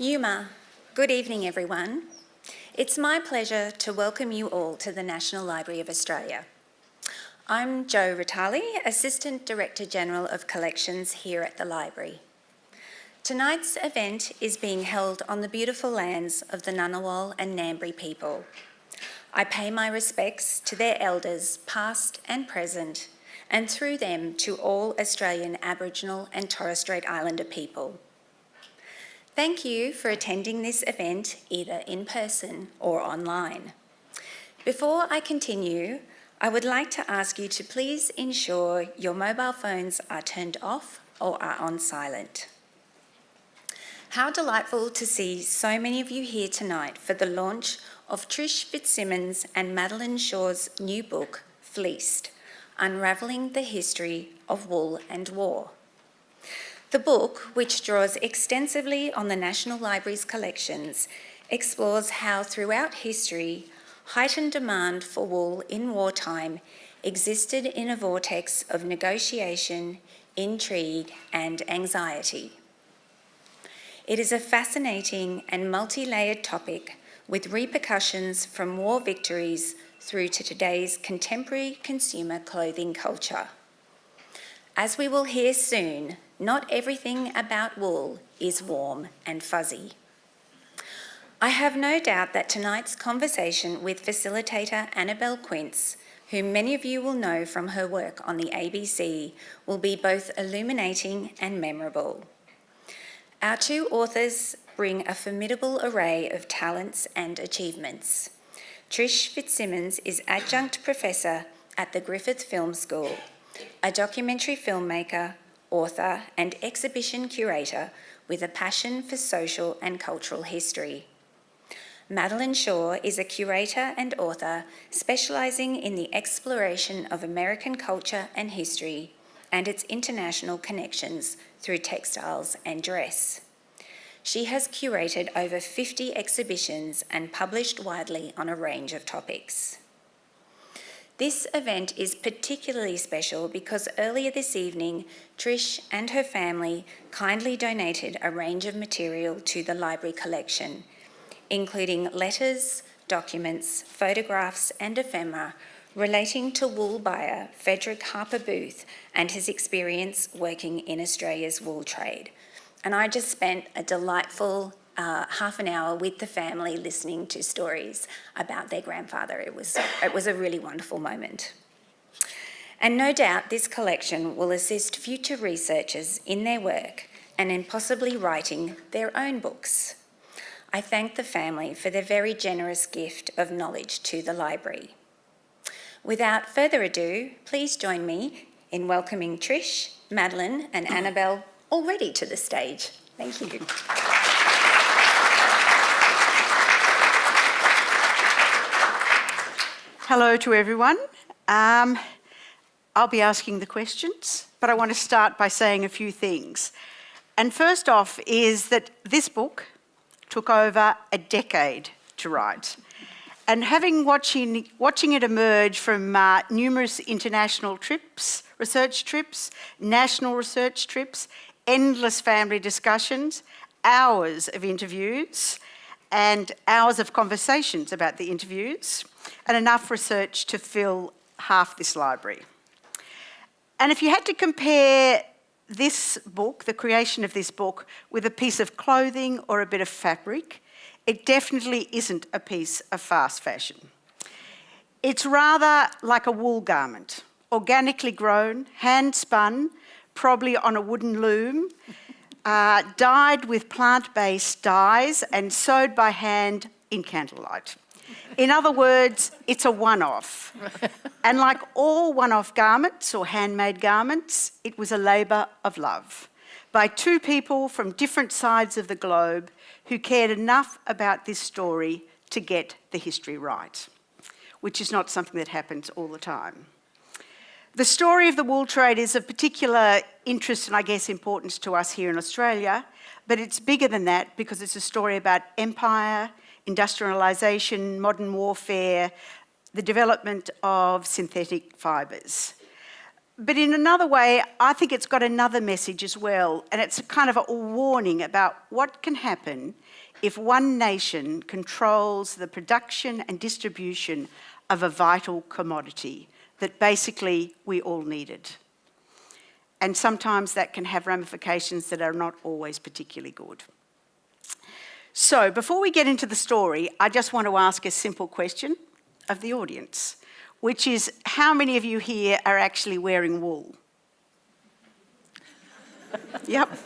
Yuma, good evening everyone. It's my pleasure to welcome you all to the National Library of Australia. I'm Jo Ritali, Assistant Director General of Collections here at the Library. Tonight's event is being held on the beautiful lands of the Ngunnawal and Ngambri people. I pay my respects to their elders, past and present, and through them to all Australian Aboriginal and Torres Strait Islander people. Thank you for attending this event either in person or online. Before I continue, I would like to ask you to please ensure your mobile phones are turned off or are on silent. How delightful to see so many of you here tonight for the launch of Trish FitzSimons and Madelyn Shaw's new book, Fleeced, Unraveling the History of Wool and War. The book, which draws extensively on the National Library's collections, explores how throughout history, heightened demand for wool in wartime existed in a vortex of negotiation, intrigue, and anxiety. It is a fascinating and multi-layered topic with repercussions from war victories through to today's contemporary consumer clothing culture. As we will hear soon, not everything about wool is warm and fuzzy. I have no doubt that tonight's conversation with facilitator Annabelle Quince, whom many of you will know from her work on the ABC, will be both illuminating and memorable. Our two authors bring a formidable array of talents and achievements. Trish FitzSimons is Adjunct Professor at the Griffith Film School, a documentary filmmaker, author and exhibition curator with a passion for social and cultural history. Madelyn Shaw is a curator and author specialising in the exploration of American culture and history and its international connections through textiles and dress. She has curated over 50 exhibitions and published widely on a range of topics. This event is particularly special because earlier this evening, Trish and her family kindly donated a range of material to the library collection, including letters, documents, photographs and ephemera relating to wool buyer Frederick Harper Booth and his experience working in Australia's wool trade. And I just spent a delightful half an hour with the family listening to stories about their grandfather. It was a really wonderful moment. And no doubt this collection will assist future researchers in their work and in possibly writing their own books. I thank the family for their very generous gift of knowledge to the library. Without further ado, please join me in welcoming Trish, Madelyn and Annabelle already to the stage. Thank you. Hello to everyone. I'll be asking the questions, but I want to start by saying a few things. And first off is that this book took over a decade to write. And watching it emerge from numerous international trips, research trips, national research trips, endless family discussions, hours of interviews, and hours of conversations about the interviews, and enough research to fill half this library. And if you had to compare this book, the creation of this book, with a piece of clothing or a bit of fabric, it definitely isn't a piece of fast fashion. It's rather like a wool garment, organically grown, hand-spun, probably on a wooden loom, dyed with plant-based dyes and sewed by hand in candlelight. In other words, it's a one-off. And like all one-off garments or handmade garments, it was a labour of love by two people from different sides of the globe who cared enough about this story to get the history right, which is not something that happens all the time. The story of the wool trade is of particular interest and I guess importance to us here in Australia, but it's bigger than that because it's a story about empire, industrialisation, modern warfare, the development of synthetic fibres. But in another way, I think it's got another message as well, and it's kind of a warning about what can happen if one nation controls the production and distribution of a vital commodity that basically we all needed. And sometimes that can have ramifications that are not always particularly good. So before we get into the story, I just want to ask a simple question of the audience, which is, how many of you here are actually wearing wool? Yep.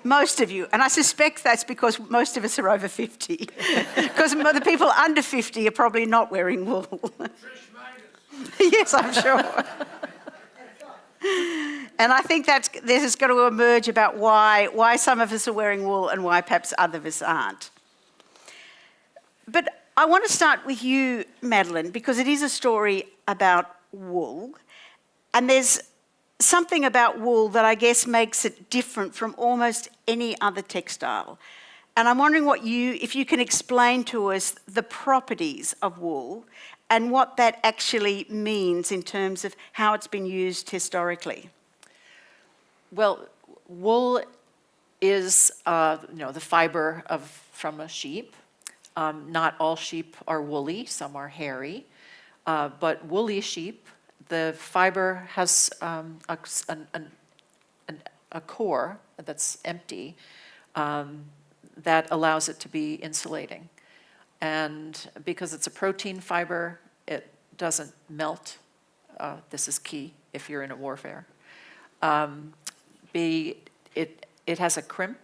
Most of you. And I suspect that's because most of us are over 50. Because the people under 50 are probably not wearing wool. Trish made us. Yes, I'm sure. And I think this is going to emerge about why some of us are wearing wool and why perhaps other of us aren't. But I want to start with you, Madelyn, because it is a story about wool. And there's something about wool that I guess makes it different from almost any other textile. And I'm wondering if you can explain to us the properties of wool and what that actually means in terms of how it's been used historically. Well, wool is, the fiber from a sheep. Not all sheep are woolly, some are hairy. But woolly sheep, the fiber has a core that's empty that allows it to be insulating. And because it's a protein fiber, it doesn't melt. This is key if you're in a warfare. It has a crimp,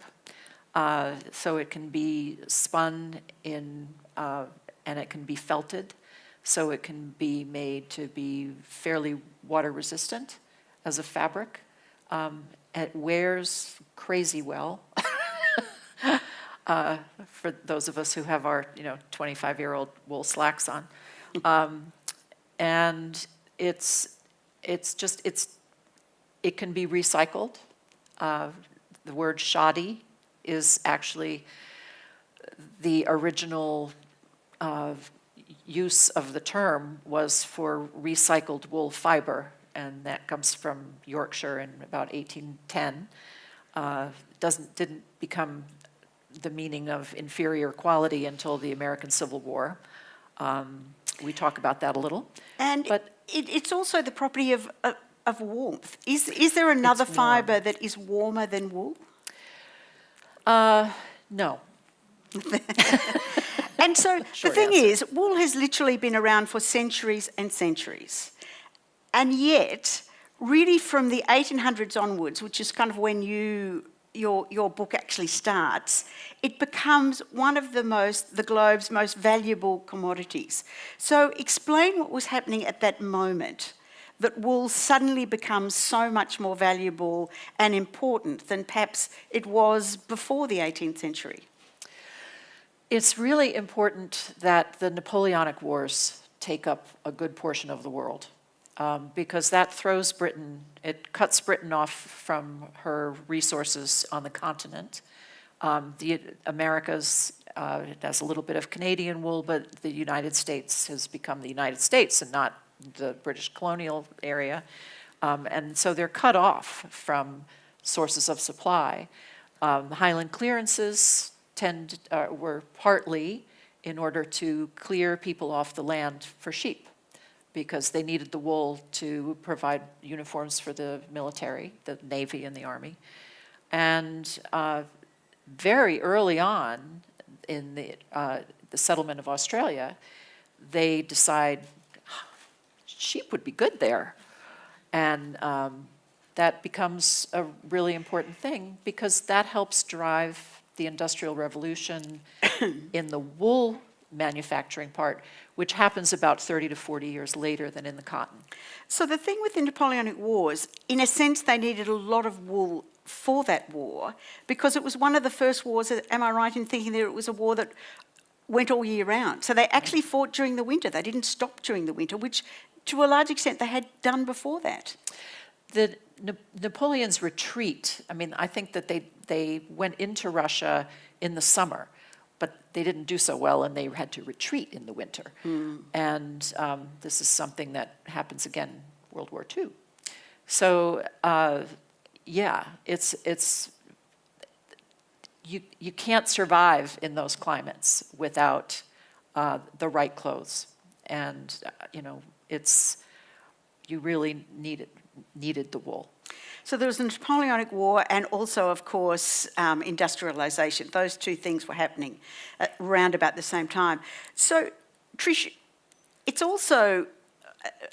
so it can be spun in, and it can be felted, so it can be made to be fairly water resistant as a fabric. It wears crazy well. For those of us who have our 25-year-old wool slacks on. And it can be recycled. The word shoddy is actually the original use of the term was for recycled wool fiber, and that comes from Yorkshire in about 1810. Didn't become the meaning of inferior quality until the American Civil War. We talk about that a little. And but it's also the property of warmth. Is there another fibre that is warmer than wool? No. And so the Short thing answer. is, wool has literally been around for centuries and centuries. And yet, really from the 1800s onwards, which is kind of when your book actually starts, it becomes one of the globe's most valuable commodities. So explain what was happening at that moment, that wool suddenly becomes so much more valuable and important than perhaps it was before the 18th century. It's really important that the Napoleonic Wars take up a good portion of the world, because that throws Britain, it cuts Britain off from her resources on the continent. The Americas, it has a little bit of Canadian wool, but the United States has become the United States and not the British colonial area. And so they're cut off from sources of supply. The Highland clearances were partly in order to clear people off the land for sheep, because they needed the wool to provide uniforms for the military, the Navy and the Army. And very early on in the settlement of Australia, they decide sheep would be good there. And that becomes a really important thing, because that helps drive the Industrial Revolution in the wool manufacturing part, which happens about 30 to 40 years later than in the cotton. So the thing with the Napoleonic Wars, in a sense, they needed a lot of wool for that war, because it was one of the first wars, am I right in thinking that it was a war that went all year round? So they actually fought during the winter. They didn't stop during the winter, which to a large extent they had done before that. The Napoleon's retreat, I think that they went into Russia in the summer, but they didn't do so well, and they had to retreat in the winter. And this is something that happens again, World War II. So, yeah, you can't survive in those climates without the right clothes. And, you really needed the wool. So there was the Napoleonic War and also, of course, industrialisation. Those two things were happening around about the same time. So, Trish, it's also,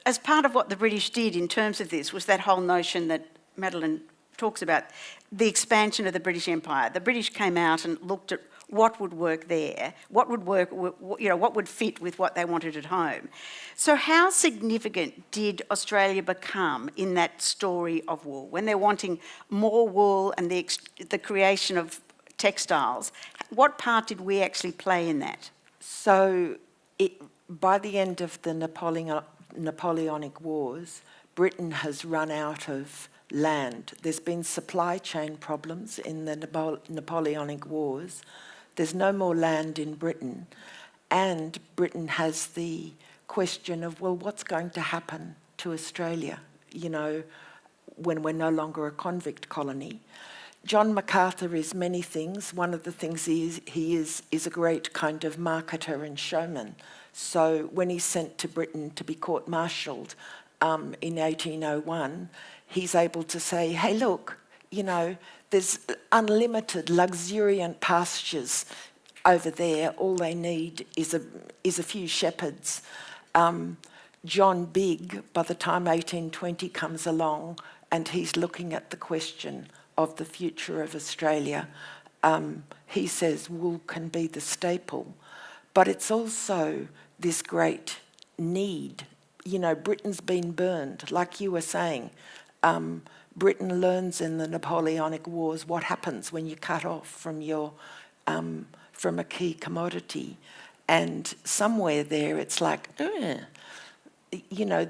as part of what the British did in terms of this, was that whole notion that Madelyn talks about, the expansion of the British Empire. The British came out and looked at what would work there, what would work, what would fit with what they wanted at home. So how significant did Australia become in that story of wool? When they're wanting more wool and the creation of textiles, what part did we actually play in that? So by the end of the Napoleonic Wars, Britain has run out of land. There's been supply chain problems in the Napoleonic Wars. There's no more land in Britain. And Britain has the question of, well, what's going to happen to Australia, when we're no longer a convict colony? John MacArthur is many things. One of the things he is a great kind of marketer and showman. So when he's sent to Britain to be court-martialed in 1801, he's able to say, hey, look, there's unlimited luxuriant pastures over there. All they need is a few shepherds. John Bigg, by the time 1820 comes along, and he's looking at the question of the future of Australia, he says wool can be the staple, but it's also this great need. Britain's been burned, like you were saying. Britain learns in the Napoleonic Wars what happens when you cut off from from a key commodity, and somewhere there it's like,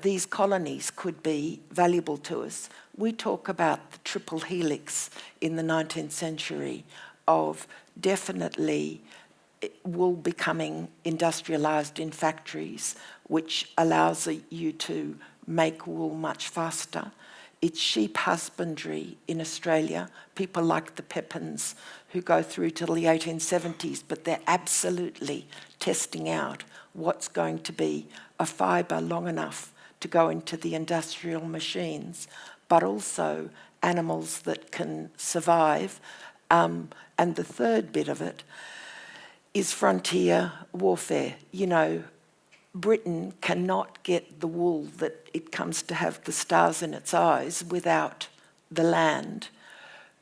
these colonies could be valuable to us. We talk about the triple helix in the 19th century of definitely wool becoming industrialised in factories, which allows you to make wool much faster. It's sheep husbandry in Australia, people like the Pepins who go through till the 1870s, but they're absolutely testing out what's going to be a fibre long enough to go into the industrial machines, but also animals that can survive. And the third bit of it is frontier warfare. Britain cannot get the wool that it comes to have the stars in its eyes without the land.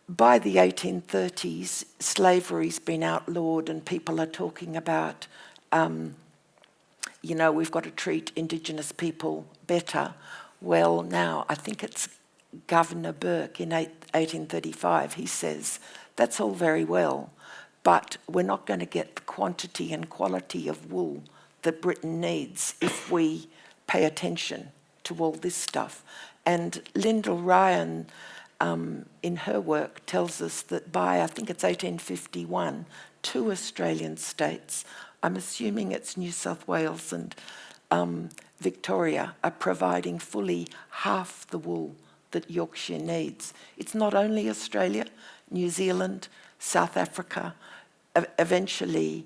By the 1830s, slavery's been outlawed and people are talking about, we've got to treat Indigenous people better. Well, now, I think it's Governor Burke in 1835, he says, that's all very well, but we're not going to get the quantity and quality of wool that Britain needs if we pay attention to all this stuff. And Lyndall Ryan, in her work, tells us that by, I think it's 1851, 2 Australian states, I'm assuming it's New South Wales and Victoria, are providing fully half the wool that Yorkshire needs. It's not only Australia, New Zealand, South Africa, eventually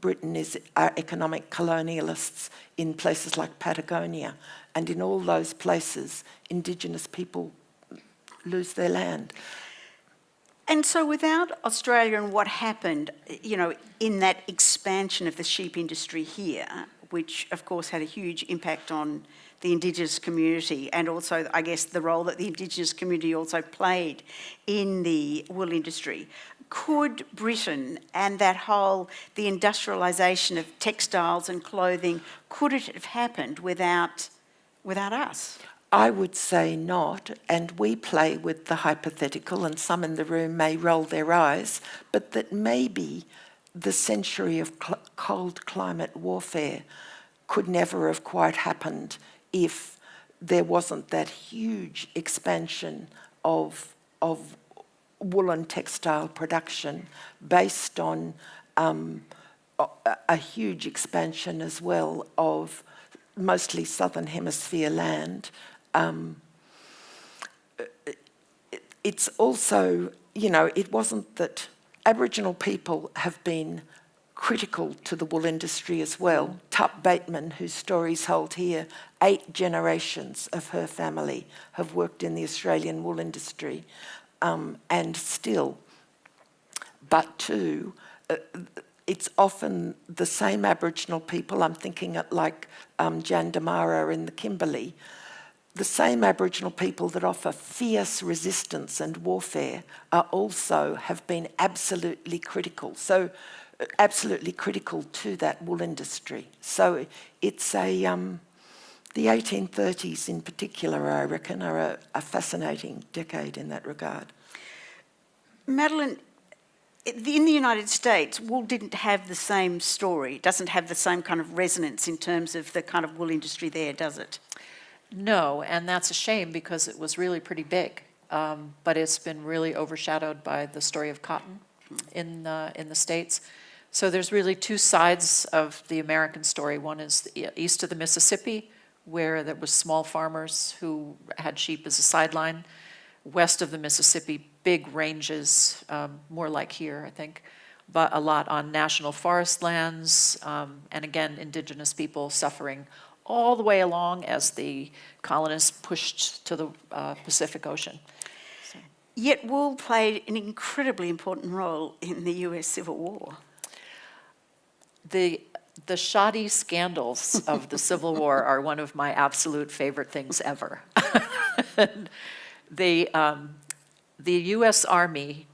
Britain are economic colonialists in places like Patagonia, and in all those places, Indigenous people lose their land. And so without Australia and what happened, in that expansion of the sheep industry here, which of course had a huge impact on the Indigenous community, and also, I guess, the role that the Indigenous community also played in the wool industry, could Britain and that whole, the industrialisation of textiles and clothing, could it have happened without us? I would say not, and we play with the hypothetical, and some in the room may roll their eyes, but that maybe the century of cold climate warfare could never have quite happened if there wasn't that huge expansion of woolen textile production based on a huge expansion as well of mostly southern hemisphere land. it's also, you know, it wasn't that Aboriginal people have been critical to the wool industry as well. Tup Bateman, whose story's told here, 8 generations of her family have worked in the Australian wool industry, and still. But too, it's often the same Aboriginal people, I'm thinking at like Jandamara in the Kimberley, the same Aboriginal people that offer fierce resistance and warfare are also have been absolutely critical. So, absolutely critical to that wool industry. So it's the 1830s in particular, I reckon, are a fascinating decade in that regard. Madelyn, in the United States, wool didn't have the same story, doesn't have the same kind of resonance in terms of the kind of wool industry there, does it? No, and that's a shame because it was really pretty big. But it's been really overshadowed by the story of cotton in the States. So there's really 2 sides of the American story. One is east of the Mississippi, where there was small farmers who had sheep as a sideline. West of the Mississippi, big ranges, more like here, I think, but a lot on national forest lands, and again, indigenous people suffering all the way along as the colonists pushed to the Pacific Ocean. Yet wool played an incredibly important role in the US Civil War. The shoddy scandals of the Civil War are one of my absolute favorite things ever. The U.S. Army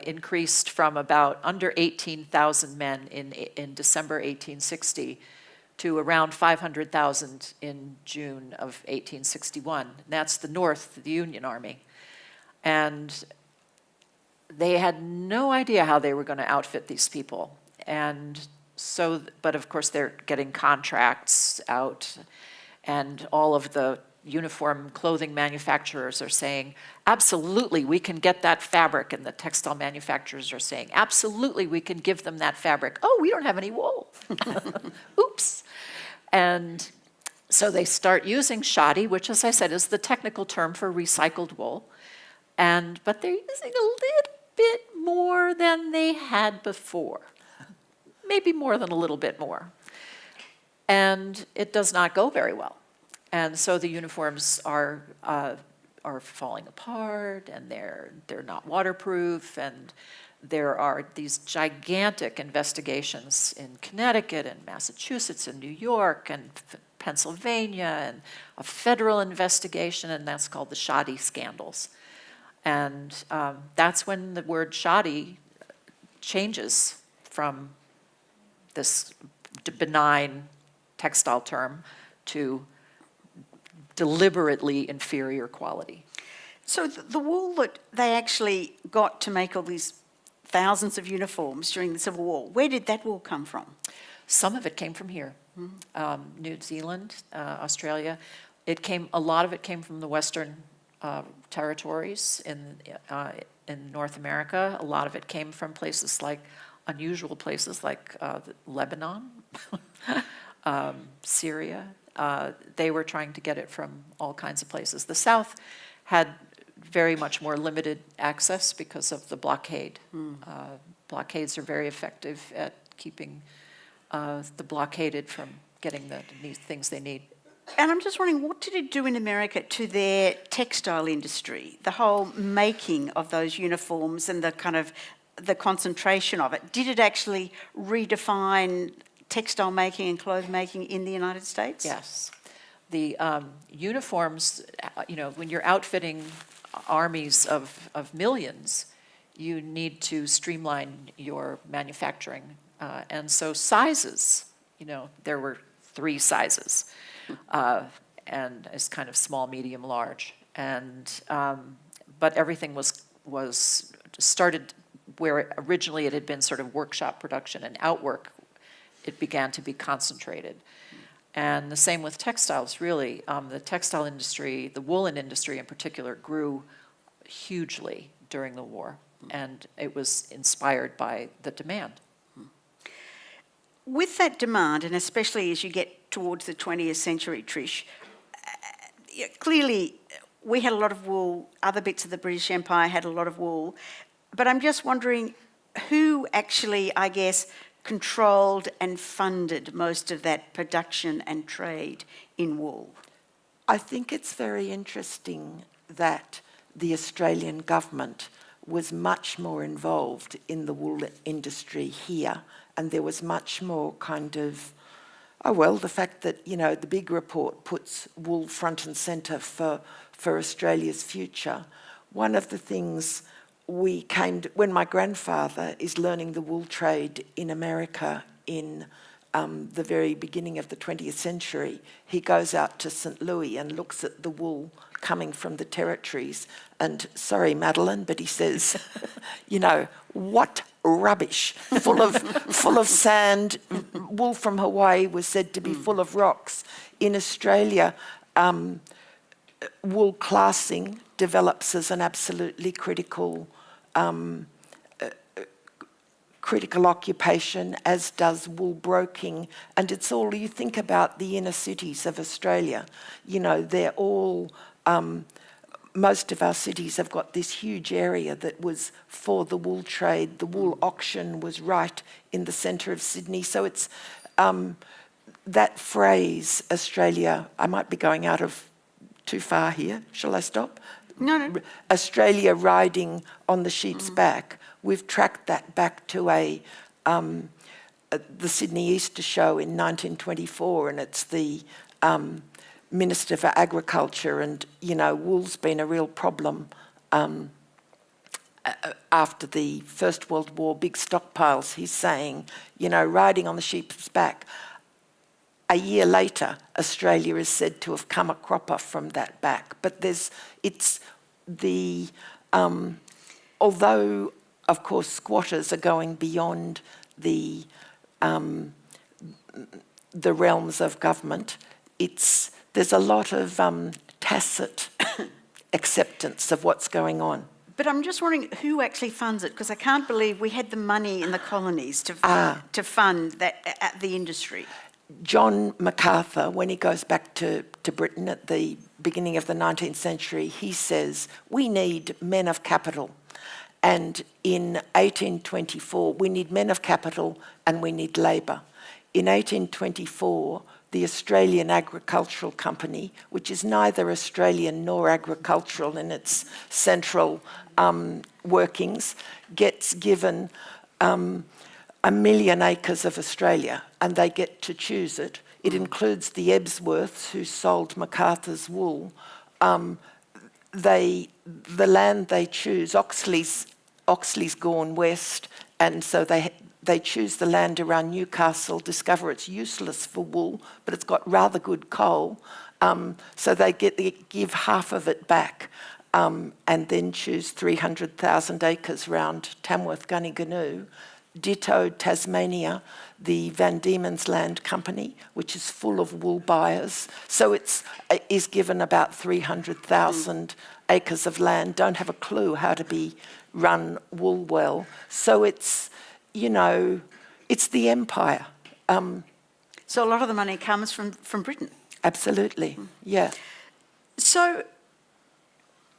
increased from about under 18,000 men in December 1860 to around 500,000 in June of 1861. That's the North, the Union Army. And they had no idea how they were going to outfit these people. And so, but of course they're getting contracts out, and all of the uniform clothing manufacturers are saying, absolutely, we can get that fabric. And the textile manufacturers are saying, absolutely, we can give them that fabric. Oh, we don't have any wool. Oops. And so they start using shoddy, which, as I said, is the technical term for recycled wool. But they're using a little bit more than they had before. Maybe more than a little bit more. And it does not go very well. And so the uniforms are falling apart, and they're not waterproof, and there are these gigantic investigations in Connecticut and Massachusetts and New York and Pennsylvania, and a federal investigation, and that's called the shoddy scandals. And that's when the word shoddy changes from this benign textile term to deliberately inferior quality. So the wool that they actually got to make all these thousands of uniforms during the Civil War, where did that wool come from? Some of it came from here, New Zealand, Australia. A lot of it came from the Western territories in North America. A lot of it came from unusual places like Lebanon, Syria. They were trying to get it from all kinds of places. The South had very much more limited access because of the blockade. Blockades are very effective at keeping the blockaded from getting the things they need. And I'm just wondering, what did it do in America to their textile industry, the whole making of those uniforms and the kind of the concentration of it? Did it actually redefine textile making and clothes making in the United States? Yes. The uniforms, when you're outfitting armies of millions, you need to streamline your manufacturing. And so sizes, there were 3 sizes, and it's kind of small, medium, large. But everything was started where originally it had been sort of workshop production, and outwork it began to be concentrated. And the same with textiles, really. The textile industry, the woolen industry in particular, grew hugely during the war, and it was inspired by the demand. With that demand, and especially as you get towards the 20th century, Trish, clearly we had a lot of wool, other bits of the British Empire had a lot of wool, but I'm just wondering who actually, I guess, controlled and funded most of that production and trade in wool? I think it's very interesting that the Australian government was much more involved in the wool industry here, and there was much more kind of, the fact that, the big report puts wool front and centre for Australia's future. One of the things when my grandfather is learning the wool trade in America in the very beginning of the 20th century, he goes out to St. Louis and looks at the wool coming from the territories. And sorry, Madelyn, but he says, what rubbish, full of sand. Wool from Hawaii was said to be full of rocks. In Australia, wool classing develops as an absolutely critical occupation, as does wool broking. And it's all, you think about the inner cities of Australia, they're all, most of our cities have got this huge area that was for the wool trade. The wool auction was right in the centre of Sydney. So it's that phrase, Australia, I might be going out of too far here. Shall I stop? No. Australia riding on the sheep's back. We've tracked that back to the Sydney Easter Show in 1924, and it's the Minister for Agriculture, and wool's been a real problem after the First World War, big stockpiles. He's saying, riding on the sheep's back. A year later, Australia is said to have come a cropper from that back. But although, of course, squatters are going beyond the realms of government, there's a lot of tacit acceptance of what's going on. But I'm just wondering who actually funds it, because I can't believe we had the money in the colonies to fund the industry. John MacArthur, when he goes back to Britain at the beginning of the 19th century, he says, we need men of capital. And in 1824, we need men of capital and we need labour. In 1824, the Australian Agricultural Company, which is neither Australian nor agricultural in its central workings, gets given 1 million acres of Australia, and they get to choose it. It includes the Ebsworths, who sold MacArthur's wool. The land they choose, Oxley's gone west, and so they choose the land around Newcastle, discover it's useless for wool, but it's got rather good coal, so they give half of it back, and then choose 300,000 acres around Tamworth, Gunniganu. Ditto Tasmania, the Van Diemen's Land Company, which is full of wool buyers. So is given about 300,000 acres of land, don't have a clue how to run wool well. So it's the empire. So a lot of the money comes from Britain. Absolutely, yeah. So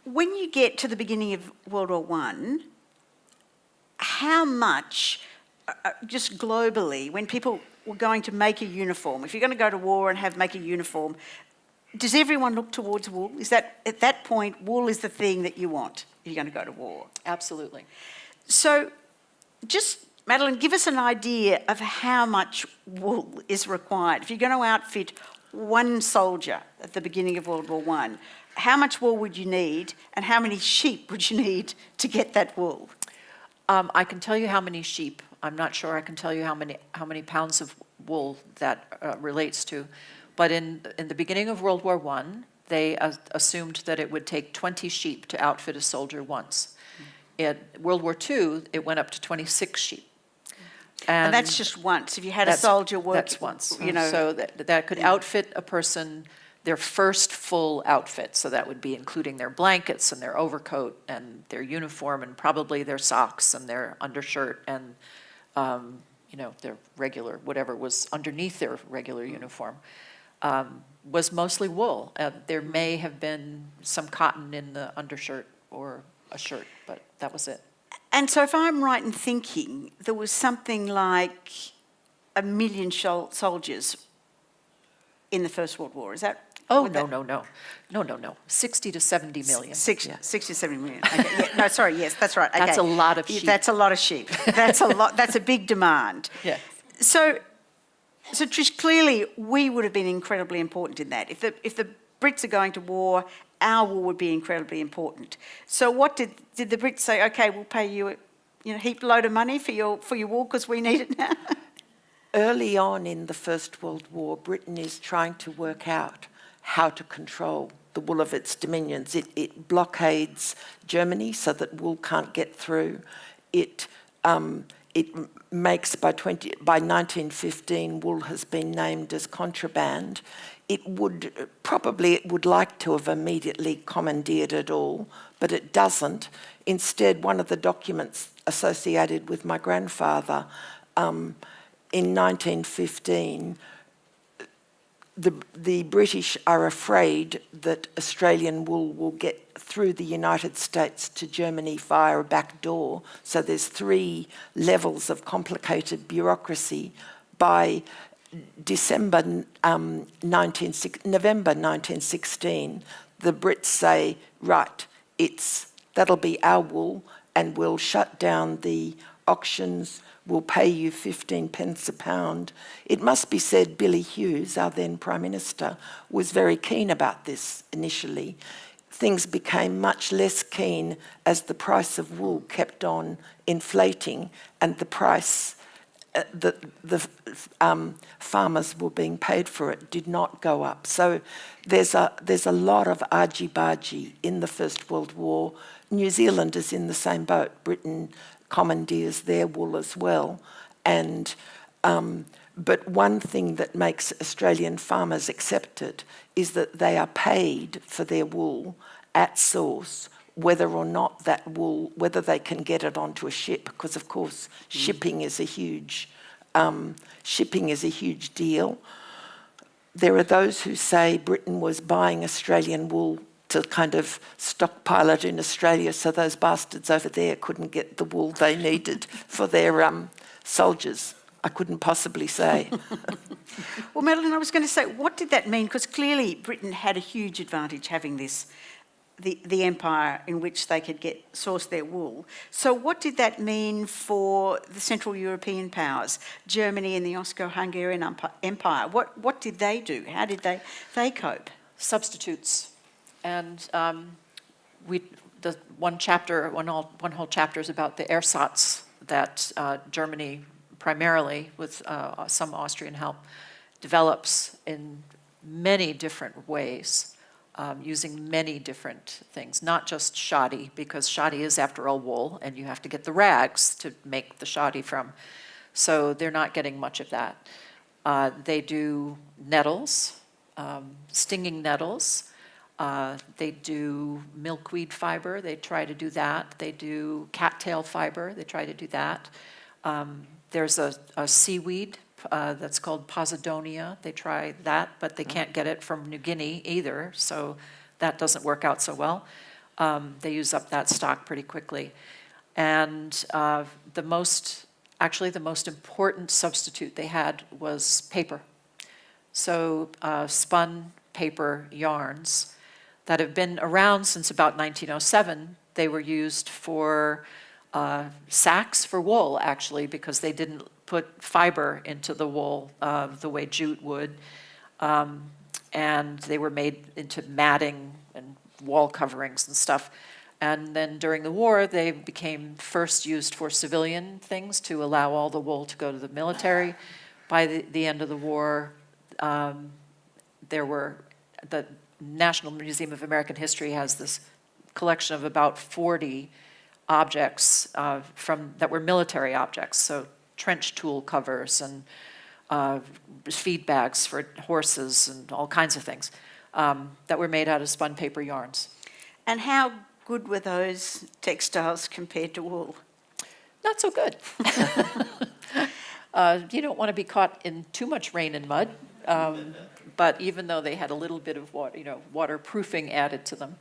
when you get to the beginning of World War I, how much, just globally, when people were going to make a uniform, if you're going to go to war and make a uniform, does everyone look towards wool? Is that, at that point, wool is the thing that you want if you're going to go to war? Absolutely. So just, Madelyn, give us an idea of how much wool is required. If you're going to outfit one soldier at the beginning of World War I, how much wool would you need, and how many sheep would you need to get that wool? I can tell you how many sheep. I'm not sure I can tell you how many pounds of wool that relates to. But in the beginning of World War I, they assumed that it would take 20 sheep to outfit a soldier once. In World War II, it went up to 26 sheep. And that's just once. If you had a soldier work, that's once. So that could outfit a person their first full outfit. So that would be including their blankets and their overcoat and their uniform and probably their socks and their undershirt and, their regular, whatever was underneath their regular uniform. was mostly wool. There may have been some cotton in the undershirt or a shirt, but that was it. And so if I'm right in thinking, there was something like 1 million soldiers in the First World War, is that? Oh, would no, that- no, no. No, no, no. 60 to 70 million. 60 to 70 million. Okay. Yeah, no, sorry, yes, that's right. That's Okay. a lot of sheep. That's a lot of sheep. That's a lot. That's a big demand. Yeah. So Trish, clearly we would have been incredibly important in that. If the Brits are going to war, our wool would be incredibly important. So what did the Brits say? Okay, we'll pay you a heap load of money for your wool because we need it now. Early on in the First World War, Britain is trying to work out how to control the wool of its dominions. It blockades Germany so that wool can't get through. It makes by 1915 wool has been named as contraband. It would like to have immediately commandeered it all, but it doesn't. Instead, one of the documents associated with my grandfather in 1915, the British are afraid that Australian wool will get through the United States to Germany via a back door. So there's 3 levels of complicated bureaucracy. By November 1916, the Brits say, right, that'll be our wool, and we'll shut down the auctions. We'll pay you 15 pence a pound. It must be said Billy Hughes, our then Prime Minister, was very keen about this initially. Things became much less keen as the price of wool kept on inflating and the price that the farmers were being paid for it did not go up. So there's a lot of argy-bargy in the First World War. New Zealand is in the same boat. Britain commandeers their wool as well. And but one thing that makes Australian farmers accept it is that they are paid for their wool at source, whether or not that wool, whether they can get it onto a ship, because of course shipping is a huge deal. There are those who say Britain was buying Australian wool to kind of stockpile it in Australia so those bastards over there couldn't get the wool they needed for their soldiers. I couldn't possibly say. Well, Madelyn, I was going to say, what did that mean? Because clearly Britain had a huge advantage having this, the empire in which they could source their wool. So what did that mean for the Central European powers, Germany and the Austro-Hungarian Empire? What did they do? How did they cope? Substitutes. And the one whole chapter is about the ersatz that Germany, primarily with some Austrian help, develops in many different ways, using many different things, not just shoddy, because shoddy is, after all, wool, and you have to get the rags to make the shoddy from. So they're not getting much of that. They do nettles, stinging nettles. They do milkweed fiber. They try to do that. They do cattail fiber. They try to do that. There's a seaweed that's called Posidonia. They try that, but they can't get it from New Guinea either, so that doesn't work out so well. They use up that stock pretty quickly. And the most important substitute they had was paper. So spun paper yarns that have been around since about 1907. They were used for sacks for wool, actually, because they didn't put fiber into the wool the way jute would. And they were made into matting and wall coverings and stuff. And then during the war, they became first used for civilian things to allow all the wool to go to the military. By the end of the war, the National Museum of American History has this collection of about 40 objects that were military objects, so trench tool covers and feed bags for horses and all kinds of things that were made out of spun paper yarns. And how good were those textiles compared to wool? Not so good. You don't want to be caught in too much rain and mud, but even though they had a little bit of waterproofing added to them.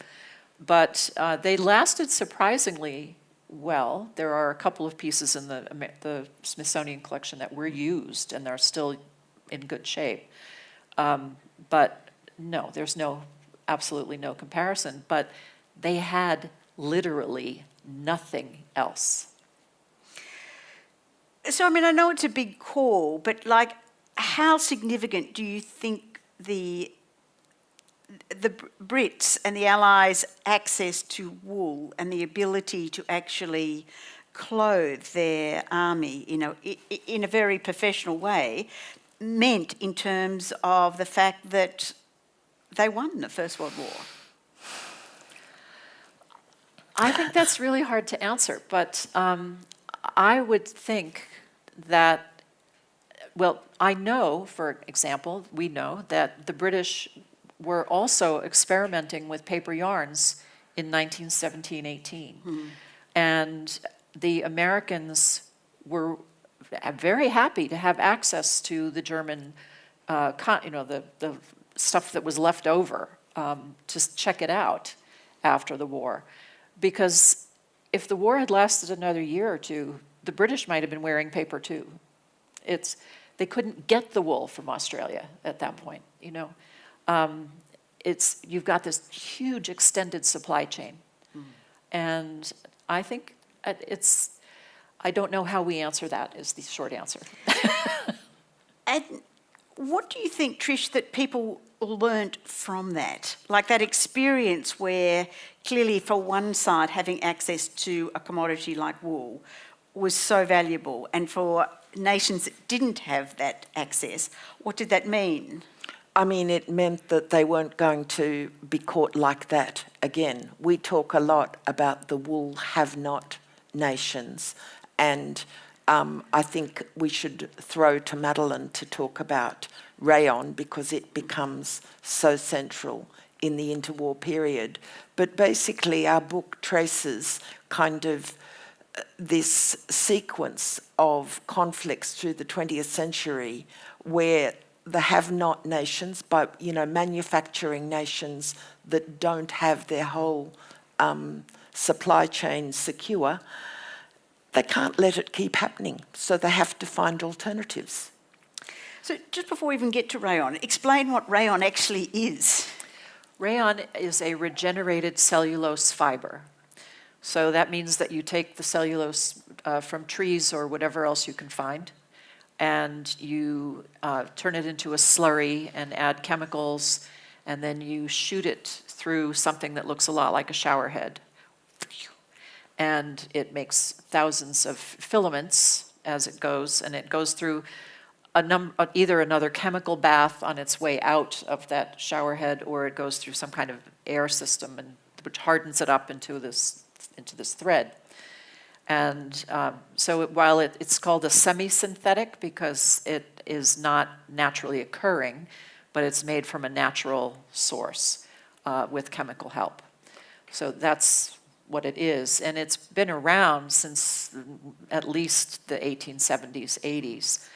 But they lasted surprisingly well. There are a couple of pieces in the Smithsonian collection that were used, and they're still in good shape. But no, there's absolutely no comparison. But they had literally nothing else. So, I mean, I know it's a big call, but like, how significant do you think the Brits and the Allies' access to wool and the ability to actually clothe their army, in a very professional way, meant in terms of the fact that they won the First World War? I think that's really hard to answer, but I would think that, well, I know, for example, we know that the British were also experimenting with paper yarns in 1917-18. And the Americans were very happy to have access to the German, the stuff that was left over, to check it out after the war. Because if the war had lasted another year or two, the British might have been wearing paper too. They couldn't get the wool from Australia at that point, you've got this huge extended supply chain. And I think I don't know how we answer that is the short answer. And what do you think, Trish, that people learnt from that? Like that experience where clearly for one side having access to a commodity like wool was so valuable, and for nations that didn't have that access, what did that mean? I mean, it meant that they weren't going to be caught like that again. We talk a lot about the wool have-not nations, and I think we should throw to Madelyn to talk about rayon, because it becomes so central in the interwar period. But basically our book traces kind of this sequence of conflicts through the 20th century where the have-not nations, manufacturing nations that don't have their whole supply chain secure, they can't let it keep happening, so they have to find alternatives. So just before we even get to rayon, explain what rayon actually is. Rayon is a regenerated cellulose fiber. So that means that you take the cellulose from trees or whatever else you can find, and you turn it into a slurry and add chemicals, and then you shoot it through something that looks a lot like a shower head. And it makes thousands of filaments as it goes, and it goes through either another chemical bath on its way out of that shower head, or it goes through some kind of air system, which hardens it up into this thread. And so while it's called a semi-synthetic because it is not naturally occurring, but it's made from a natural source with chemical help. So that's what it is. And it's been around since at least the 1870s, 80s,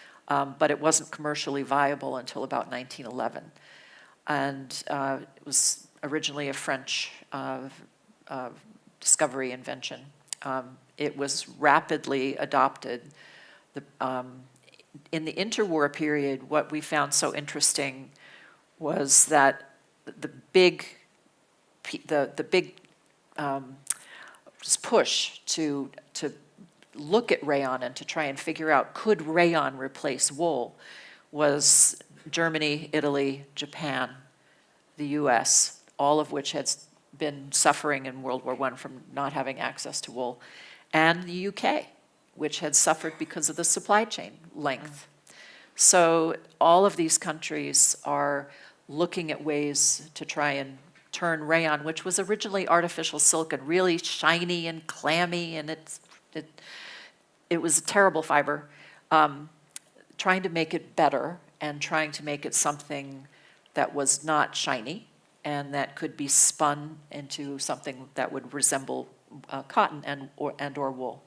but it wasn't commercially viable until about 1911. And it was originally a French discovery invention. It was rapidly adopted. In the interwar period, what we found so interesting was that the big push to look at rayon and to try and figure out could rayon replace wool was Germany, Italy, Japan, the US, all of which had been suffering in World War I from not having access to wool, and the UK, which had suffered because of the supply chain length. So all of these countries are looking at ways to try and turn rayon, which was originally artificial silk and really shiny and clammy, and it was a terrible fiber, trying to make it better and trying to make it something that was not shiny and that could be spun into something that would resemble cotton and or wool.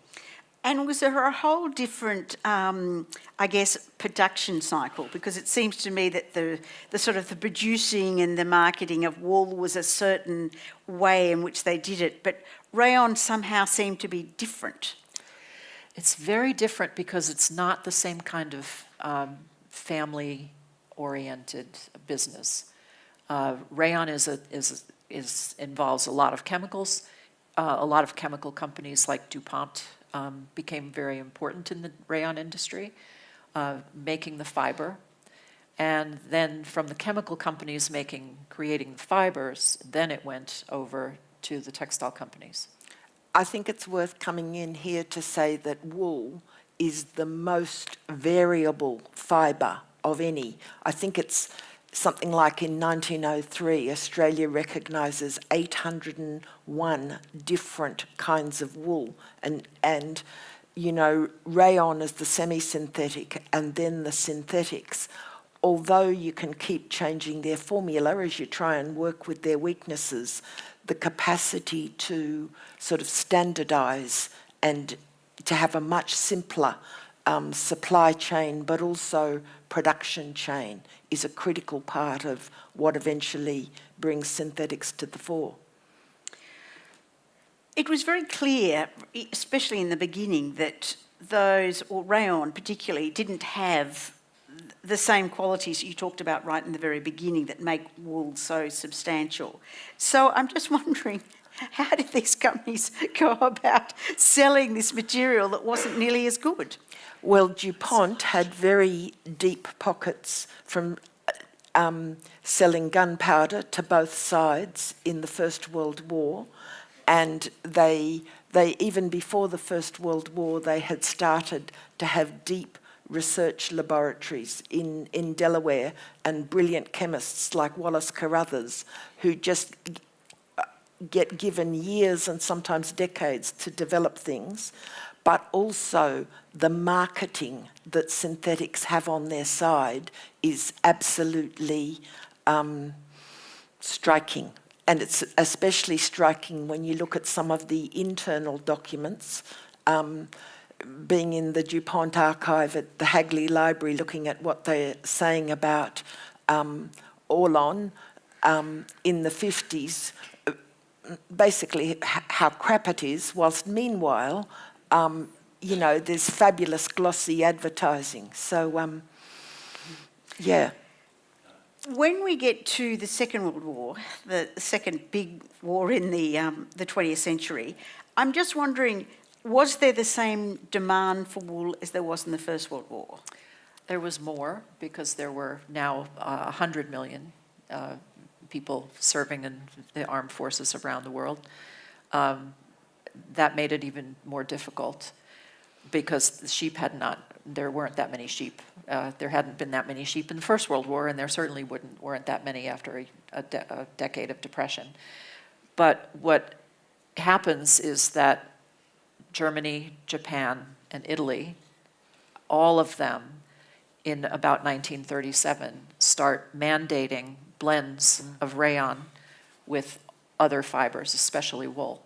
And was there a whole different, I guess, production cycle? Because it seems to me that the sort of the producing and the marketing of wool was a certain way in which they did it, but rayon somehow seemed to be different. It's very different because it's not the same kind of family-oriented business. Rayon involves a lot of chemicals. A lot of chemical companies like DuPont became very important in the rayon industry, making the fiber. And then from the chemical companies creating the fibers, then it went over to the textile companies. I think it's worth coming in here to say that wool is the most variable fibre of any. I think it's something like in 1903, Australia recognises 801 different kinds of wool. And you know, rayon is the semi-synthetic and then the synthetics. Although you can keep changing their formula as you try and work with their weaknesses, the capacity to sort of standardise and to have a much simpler supply chain, but also production chain, is a critical part of what eventually brings synthetics to the fore. It was very clear, especially in the beginning, that those, or rayon particularly, didn't have the same qualities you talked about right in the very beginning that make wool so substantial. So I'm just wondering, how did these companies go about selling this material that wasn't nearly as good? Well, DuPont had very deep pockets from selling gunpowder to both sides in the First World War, and they even before the First World War, they had started to have deep research laboratories in Delaware, and brilliant chemists like Wallace Carruthers who just get given years and sometimes decades to develop things, but also the marketing that synthetics have on their side is absolutely striking. And it's especially striking when you look at some of the internal documents, being in the DuPont archive at the Hagley Library, looking at what they're saying about Orlon in the 50s, basically how crap it is, whilst meanwhile, you know, there's fabulous glossy advertising. So, yeah. When we get to the Second World War, the second big war in the 20th century, I'm just wondering, was there the same demand for wool as there was in the First World War? There was more because there were now 100 million people serving in the armed forces around the world. That made it even more difficult because the sheep there weren't that many sheep. There hadn't been that many sheep in the First World War, and there certainly weren't that many after a decade of depression. But what happens is that Germany, Japan, and Italy, all of them in about 1937 start mandating blends of rayon with other fibers, especially wool.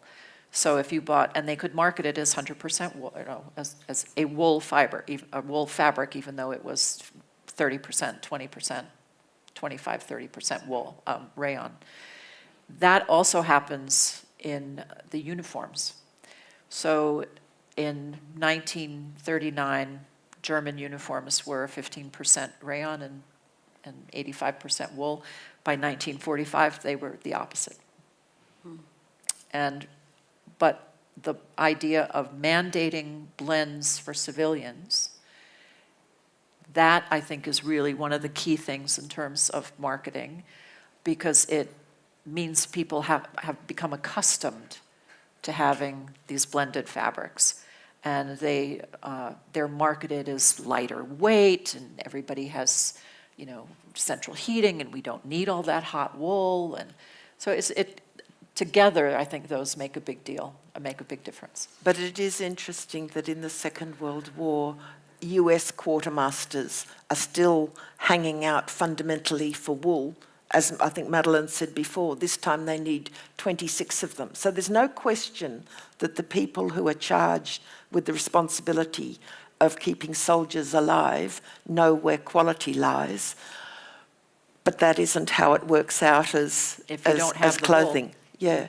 So if you bought, and they could market it as 100% wool, as a wool fiber, a wool fabric, even though it was 30%, 20%, 25, 30% wool, rayon. That also happens in the uniforms. So in 1939, German uniforms were 15% rayon and 85% wool. By 1945, they were the opposite. But the idea of mandating blends for civilians, that I think is really one of the key things in terms of marketing, because it means people have become accustomed to having these blended fabrics. And they're marketed as lighter weight, and everybody has, you know, central heating, and we don't need all that hot wool. And so together, I think those make a big deal, make a big difference. But it is interesting that in the Second World War, US quartermasters are still hanging out fundamentally for wool as I think Madelyn said before, this time they need 26 of them. So there's no question that the people who are charged with the responsibility of keeping soldiers alive know where quality lies, but that isn't how it works out as clothing. Yeah.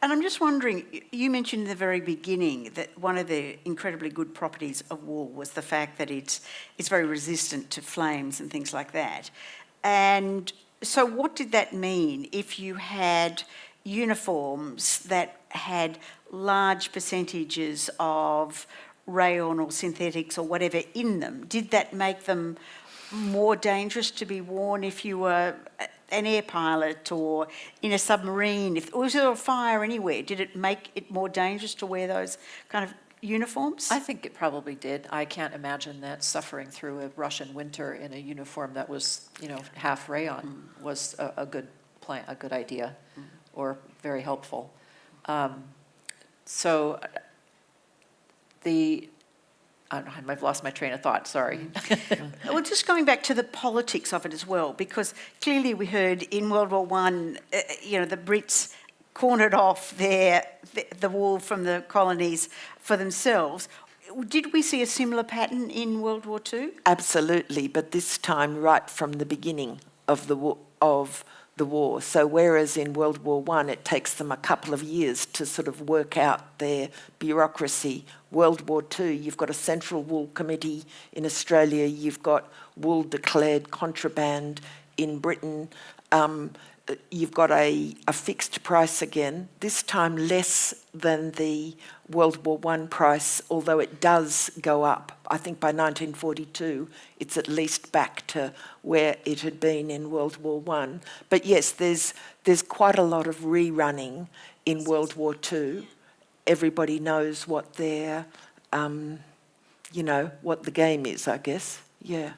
And I'm just wondering, you mentioned in the very beginning that one of the incredibly good properties of wool was the fact that it's very resistant to flames and things like that. And so what did that mean if you had uniforms that had large percentages of rayon or synthetics or whatever in them? Did that make them more dangerous to be worn if you were an air pilot or in a submarine? If was there a fire anywhere, did it make it more dangerous to wear those kind of uniforms? I think it probably did. I can't imagine that suffering through a Russian winter in a uniform that was, half rayon was a good plan, a good idea, or very helpful. I've lost my train of thought, sorry. Well, just going back to the politics of it as well, because clearly we heard in World War One, the Brits cornered off the wool from the colonies for themselves. Did we see a similar pattern in World War Two? Absolutely, but this time right from the beginning of the war. So whereas in World War One it takes them a couple of years to sort of work out their bureaucracy, World War Two, you've got a central wool committee in Australia, you've got wool declared contraband in Britain, you've got a fixed price again, this time less than the World War One price, although it does go up. I think by 1942 it's at least back to where it had been in World War One. But yes, there's quite a lot of rerunning in World War Two. Everybody knows what their, what the game is, I guess. Yeah.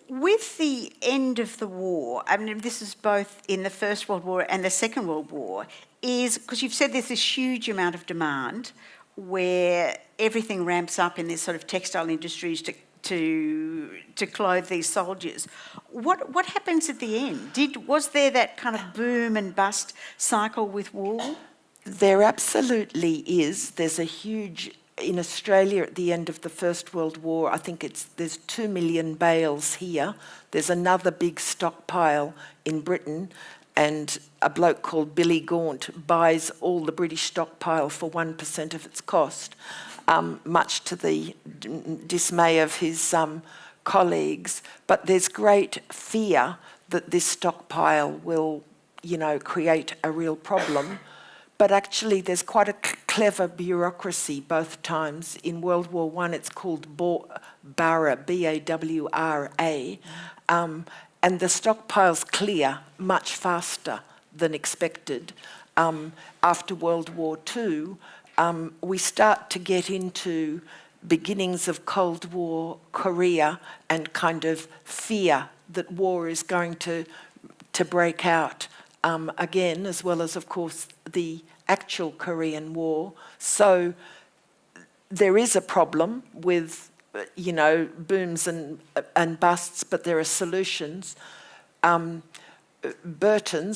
With the end of the war, I mean, this is both in the First World War and the Second World War, is because you've said there's this huge amount of demand where everything ramps up in this sort of textile industries to clothe these soldiers. What happens at the end? Was there that kind of boom and bust cycle with wool? There absolutely is. There's a huge, in Australia at the end of the First World War, I think there's 2 million bales here. There's another big stockpile in Britain, and a bloke called Billy Gaunt buys all the British stockpile for 1% of its cost, much to the dismay of his colleagues. But there's great fear that this stockpile will, create a real problem. But actually there's quite a clever bureaucracy both times. In World War One it's called BAWRA, B-A-W-R-A, and the stockpiles clear much faster than expected. After World War Two, we start to get into beginnings of Cold War Korea and kind of fear that war is going to break out again, as well as, of course, the actual Korean War. So there is a problem with, booms and busts, but there are solutions.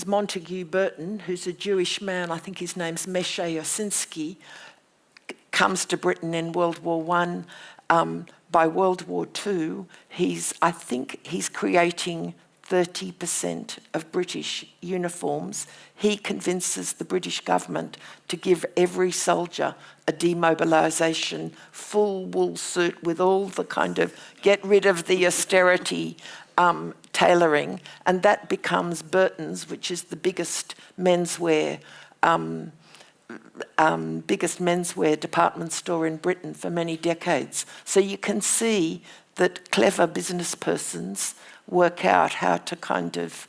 Montague Burton, who's a Jewish man, I think his name's Meshe Osinski, comes to Britain in World War One. By World War Two, I think he's creating 30% of British uniforms. He convinces the British government to give every soldier a demobilisation full wool suit with all the kind of get rid of the austerity tailoring, and that becomes Burton's, which is the biggest menswear department store in Britain for many decades. So you can see that clever business persons work out how to kind of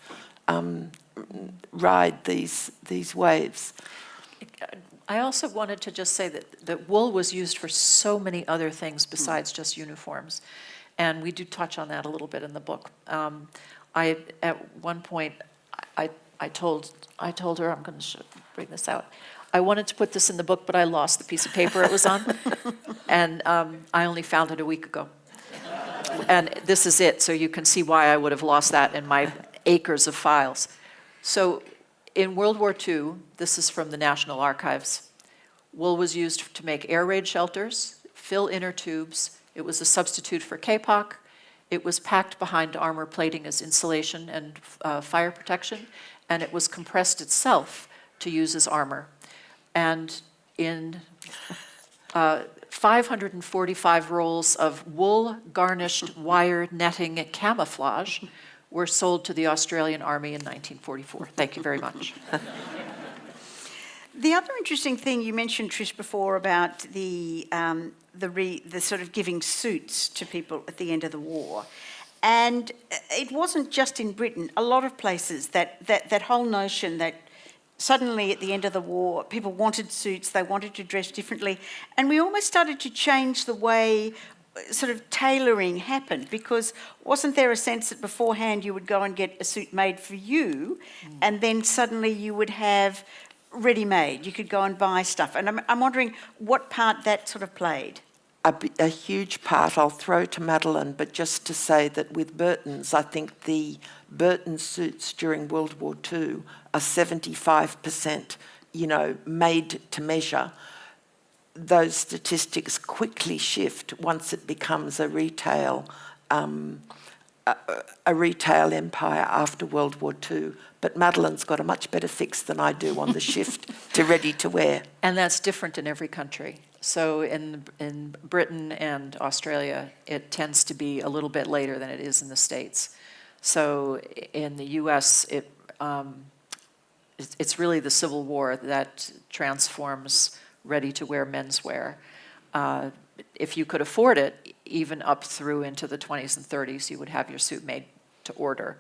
ride these waves. I also wanted to just say that wool was used for so many other things besides just uniforms. And we do touch on that a little bit in the book. At one point, I told her, I'm going to bring this out. I wanted to put this in the book, but I lost the piece of paper it was on. And I only found it a week ago. And this is it, so you can see why I would have lost that in my acres of files. So in World War II, this is from the National Archives, wool was used to make air raid shelters, fill inner tubes. It was a substitute for kapok. It was packed behind armor plating as insulation and fire protection, and it was compressed itself to use as armor. And in 545 rolls of wool-garnished wire netting camouflage were sold to the Australian Army in 1944. Thank you very much. The other interesting thing you mentioned, Trish, before about the sort of giving suits to people at the end of the war. And it wasn't just in Britain. A lot of places, that whole notion that suddenly at the end of the war, people wanted suits, they wanted to dress differently. And we almost started to change the way sort of tailoring happened, because wasn't there a sense that beforehand you would go and get a suit made for you, and then suddenly you would have ready-made, you could go and buy stuff. And I'm wondering what part that sort of played. A huge part I'll throw to Madelyn, but just to say that with Burton's, I think the Burton suits during World War II are 75%, made to measure. Those statistics quickly shift once it becomes a retail empire after World War II. But Madelyn's got a much better fix than I do on the shift to ready-to-wear. And that's different in every country. So in Britain and Australia, it tends to be a little bit later than it is in the States. So in the US, it's really the Civil War that transforms ready-to-wear menswear. If you could afford it, even up through into the 20s and 30s, you would have your suit made to order.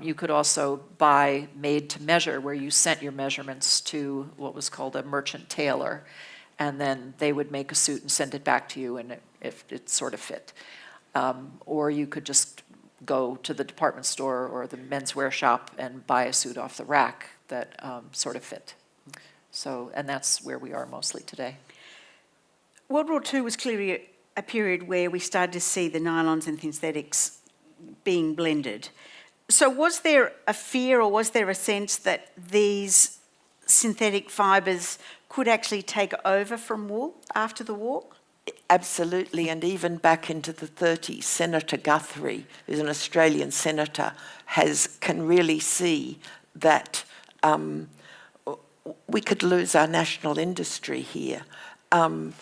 You could also buy made to measure, where you sent your measurements to what was called a merchant tailor, and then they would make a suit and send it back to you, and if it sort of fit. Or you could just go to the department store or the menswear shop and buy a suit off the rack that sort of fit. So, and that's where we are mostly today. World War II was clearly a period where we started to see the nylons and synthetics being blended. So was there a fear, or was there a sense that these synthetic fibres could actually take over from wool after the war? Absolutely, and even back into the 30s, Senator Guthrie, who's an Australian senator, can really see that we could lose our national industry here. We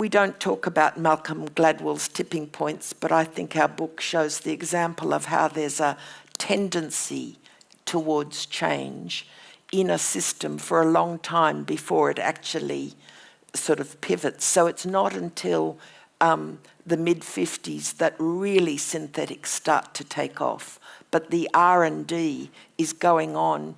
don't talk about Malcolm Gladwell's tipping points, but I think our book shows the example of how there's a tendency towards change in a system for a long time before it actually sort of pivots. So it's not until the mid-50s that really synthetics start to take off. But the R&D is going on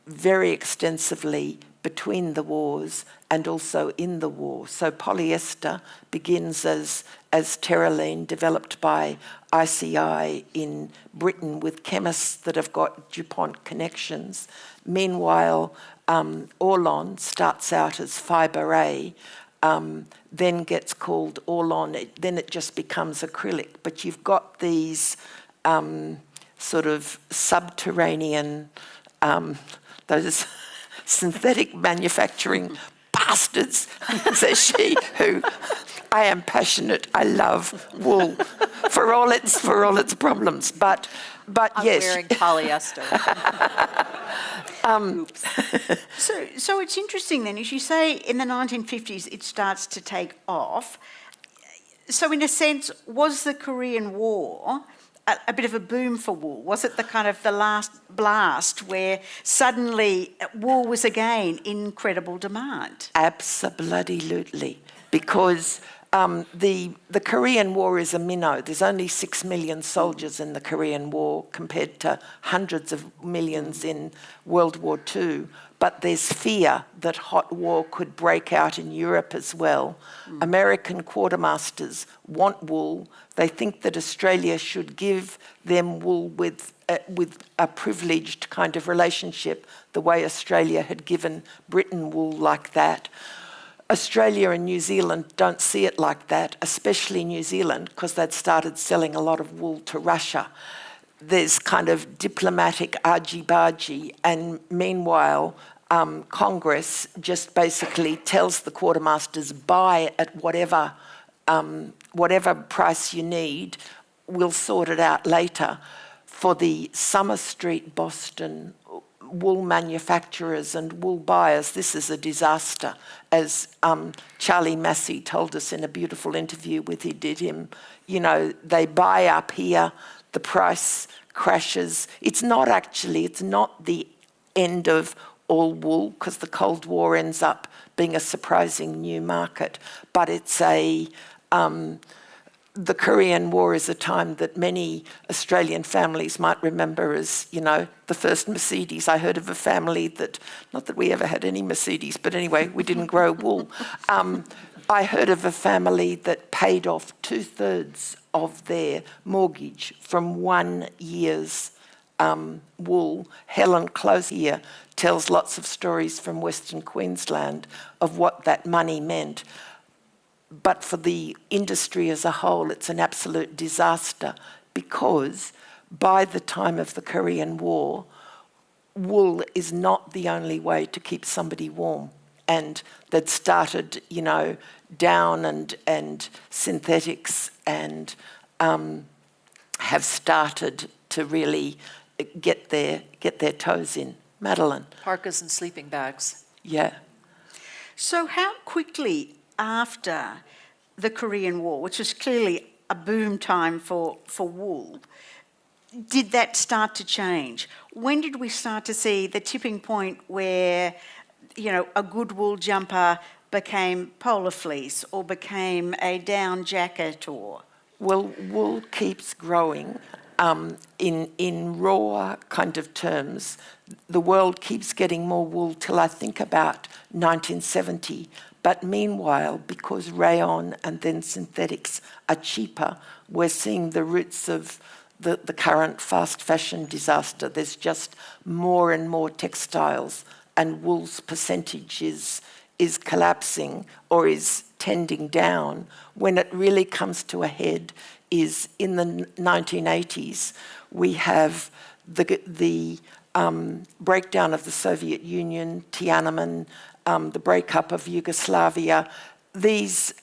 very extensively between the wars and also in the war. So polyester begins as terylene, developed by ICI in Britain with chemists that have got DuPont connections. Meanwhile, Orlon starts out as fibre A, then gets called Orlon, then it just becomes acrylic. But you've got these sort of subterranean, those synthetic manufacturing bastards, says she, who I am passionate. I love wool for all its problems, but I'm yes. wearing polyester. So it's interesting then, as you say, in the 1950s it starts to take off. So in a sense, was the Korean War a bit of a boom for wool? Was it the kind of the last blast where suddenly wool was again in incredible demand? Absolutely, because the Korean War is a minnow. There's only 6 million soldiers in the Korean War compared to hundreds of millions in World War II. But there's fear that hot war could break out in Europe as well. American quartermasters want wool. They think that Australia should give them wool with a privileged kind of relationship, the way Australia had given Britain wool like that. Australia and New Zealand don't see it like that, especially New Zealand, because they'd started selling a lot of wool to Russia. There's kind of diplomatic argy-bargy, and meanwhile, Congress just basically tells the quartermasters, buy at whatever price you need, we'll sort it out later. For the Summer Street, Boston wool manufacturers and wool buyers, this is a disaster. As Charlie Massey told us in a beautiful interview with him, they buy up here, the price crashes. It's not the end of all wool, because the Cold War ends up being a surprising new market, but it's the Korean War is a time that many Australian families might remember as, the first Mercedes. I heard of a family that, not that we ever had any Mercedes, but anyway, we didn't grow wool. I heard of a family that paid off 2/3 of their mortgage from 1 year's wool. Helen Close here tells lots of stories from Western Queensland of what that money meant. But for the industry as a whole, it's an absolute disaster, because by the time of the Korean War, wool is not the only way to keep somebody warm. And they'd started, down and synthetics, and have started to really get their toes in. Madelyn. Parkas and sleeping bags. Yeah. So how quickly after the Korean War, which was clearly a boom time for wool, did that start to change? When did we start to see the tipping point where, a good wool jumper became polar fleece or became a down jacket or? Well, wool keeps growing. In raw kind of terms, the world keeps getting more wool till I think about 1970. But meanwhile, because rayon and then synthetics are cheaper, we're seeing the roots of the current fast fashion disaster. There's just more and more textiles, and wool's percentage is collapsing or is tending down. When it really comes to a head is in the 1980s. We have the breakdown of the Soviet Union, Tiananmen, the breakup of Yugoslavia. These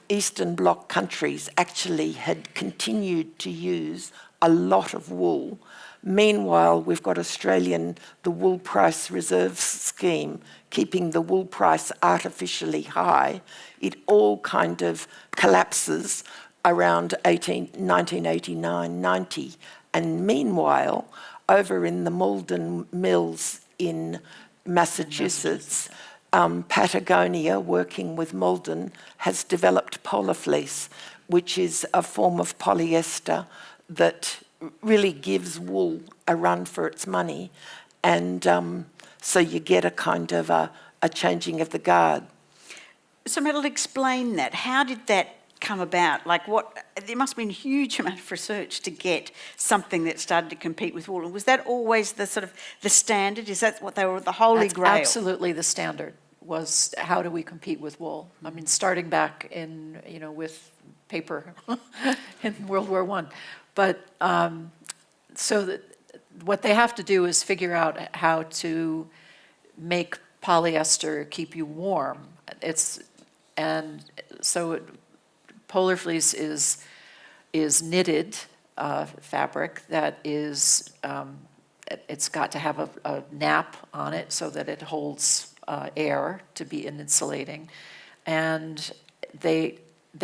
Eastern Bloc countries actually had continued to use a lot of wool. Meanwhile, we've got the Wool Price Reserve Scheme, keeping the wool price artificially high. It all kind of collapses around 1989-90. And meanwhile, over in the Malden Mills in Massachusetts, Patagonia, working with Malden, has developed polar fleece, which is a form of polyester that really gives wool a run for its money. And so you get a kind of a changing of the guard. So Madelyn, explain that. How did that come about? There must have been a huge amount of research to get something that started to compete with wool. And was that always the sort of the standard? Is that what they were, the holy grail? Absolutely the standard was, how do we compete with wool? I mean, starting back in, with paper in World War I. But what they have to do is figure out how to make polyester keep you warm. Polar fleece is knitted fabric that is, it's got to have a nap on it so that it holds air to be insulating. And they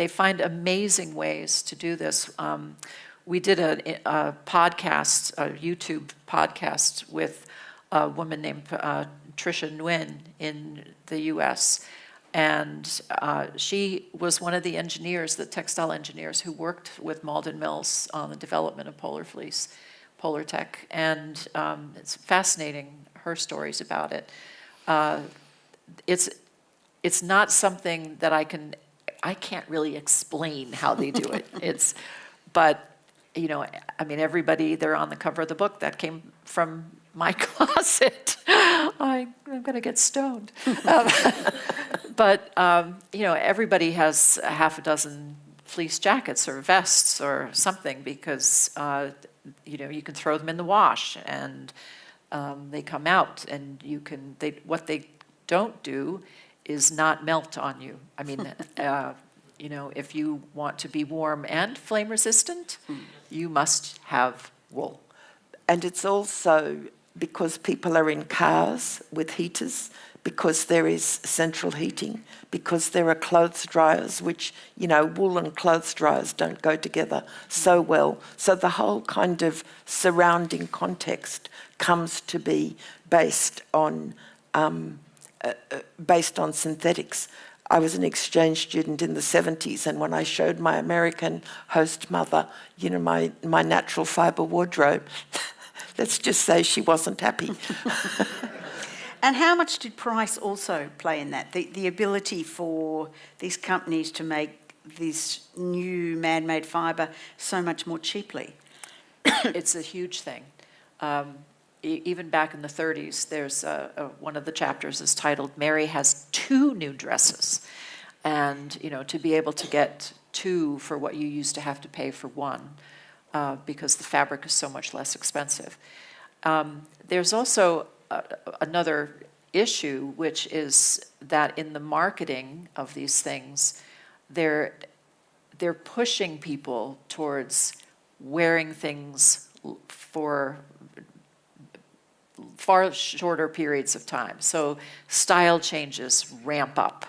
find amazing ways to do this. We did a podcast, a YouTube podcast with a woman named Trish Nguyen in the US. And she was one of the textile engineers who worked with Malden Mills on the development of polar fleece, Polar Tech. And it's fascinating, her stories about it. It's not something that I can't really explain how they do it. But everybody, they're on the cover of the book. That came from my closet. I'm going to get stoned. But, everybody has a half a dozen fleece jackets or vests or something because, you can throw them in the wash and they come out and what they don't do is not melt on you. I mean, if you want to be warm and flame resistant, you must have wool. And it's also because people are in cars with heaters, because there is central heating, because there are clothes dryers, which, wool and clothes dryers don't go together so well. So the whole kind of surrounding context comes to be based on synthetics. I was an exchange student in the 70s, and when I showed my American host mother, my natural fibre wardrobe, let's just say she wasn't happy. And how much did price also play in that? The ability for these companies to make this new man-made fibre so much more cheaply? It's a huge thing. Even back in the 30s, there's one of the chapters is titled "Mary Has Two New Dresses," and to be able to get two for what you used to have to pay for one, because the fabric is so much less expensive. There's also another issue, which is that in the marketing of these things, they're pushing people towards wearing things for far shorter periods of time. So style changes ramp up.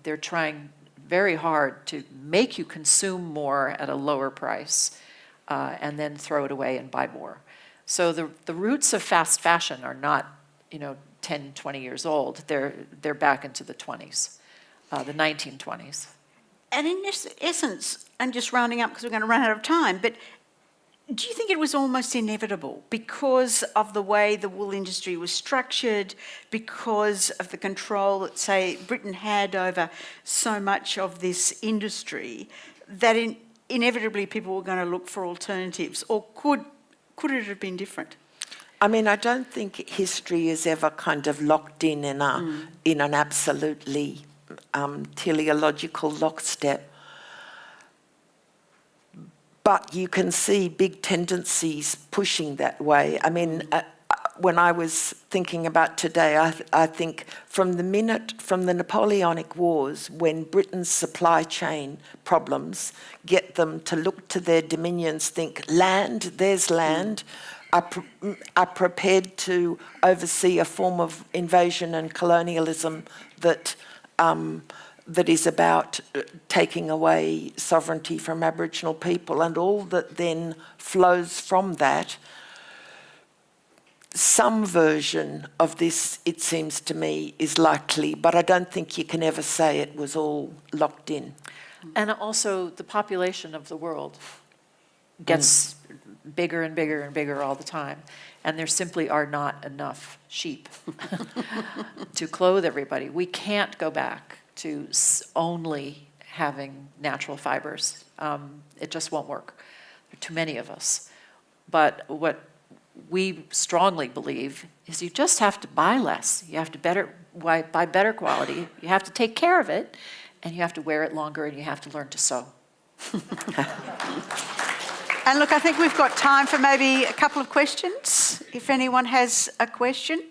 They're trying very hard to make you consume more at a lower price and then throw it away and buy more. So the roots of fast fashion are not, 10, 20 years old. They're back into the 20s, the 1920s. And in this essence, and just rounding up because we're going to run out of time, but do you think it was almost inevitable because of the way the wool industry was structured, because of the control that, say, Britain had over so much of this industry, that inevitably people were going to look for alternatives? Or could it have been different? I mean, I don't think history is ever kind of locked in an absolutely teleological lockstep. But you can see big tendencies pushing that way. I mean, when I was thinking about today, I think from the Napoleonic Wars, when Britain's supply chain problems get them to look to their dominions, think land, there's land, are prepared to oversee a form of invasion and colonialism that is about taking away sovereignty from Aboriginal people, and all that then flows from that. Some version of this, it seems to me, is likely, but I don't think you can ever say it was all locked in. And also the population of the world gets bigger and bigger and bigger all the time. And there simply are not enough sheep to clothe everybody. We can't go back to only having natural fibers. It just won't work. There are too many of us. But what we strongly believe is you just have to buy less. You have to buy better quality. You have to take care of it, and you have to wear it longer, and you have to learn to sew. And look, I think we've got time for maybe a couple of questions, if anyone has a question.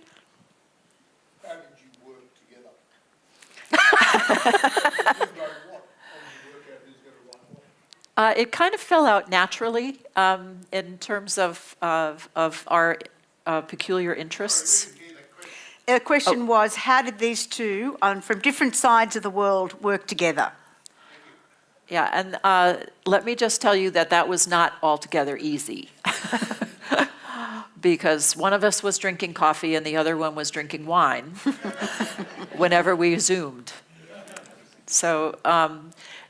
How did you work together? You know what? How did you work out who's going to write what? It kind of fell out naturally in terms of our peculiar interests. The question was, how did these two, from different sides of the world, work together? Yeah, and let me just tell you that was not altogether easy. Because one of us was drinking coffee and the other one was drinking wine whenever we Zoomed. So,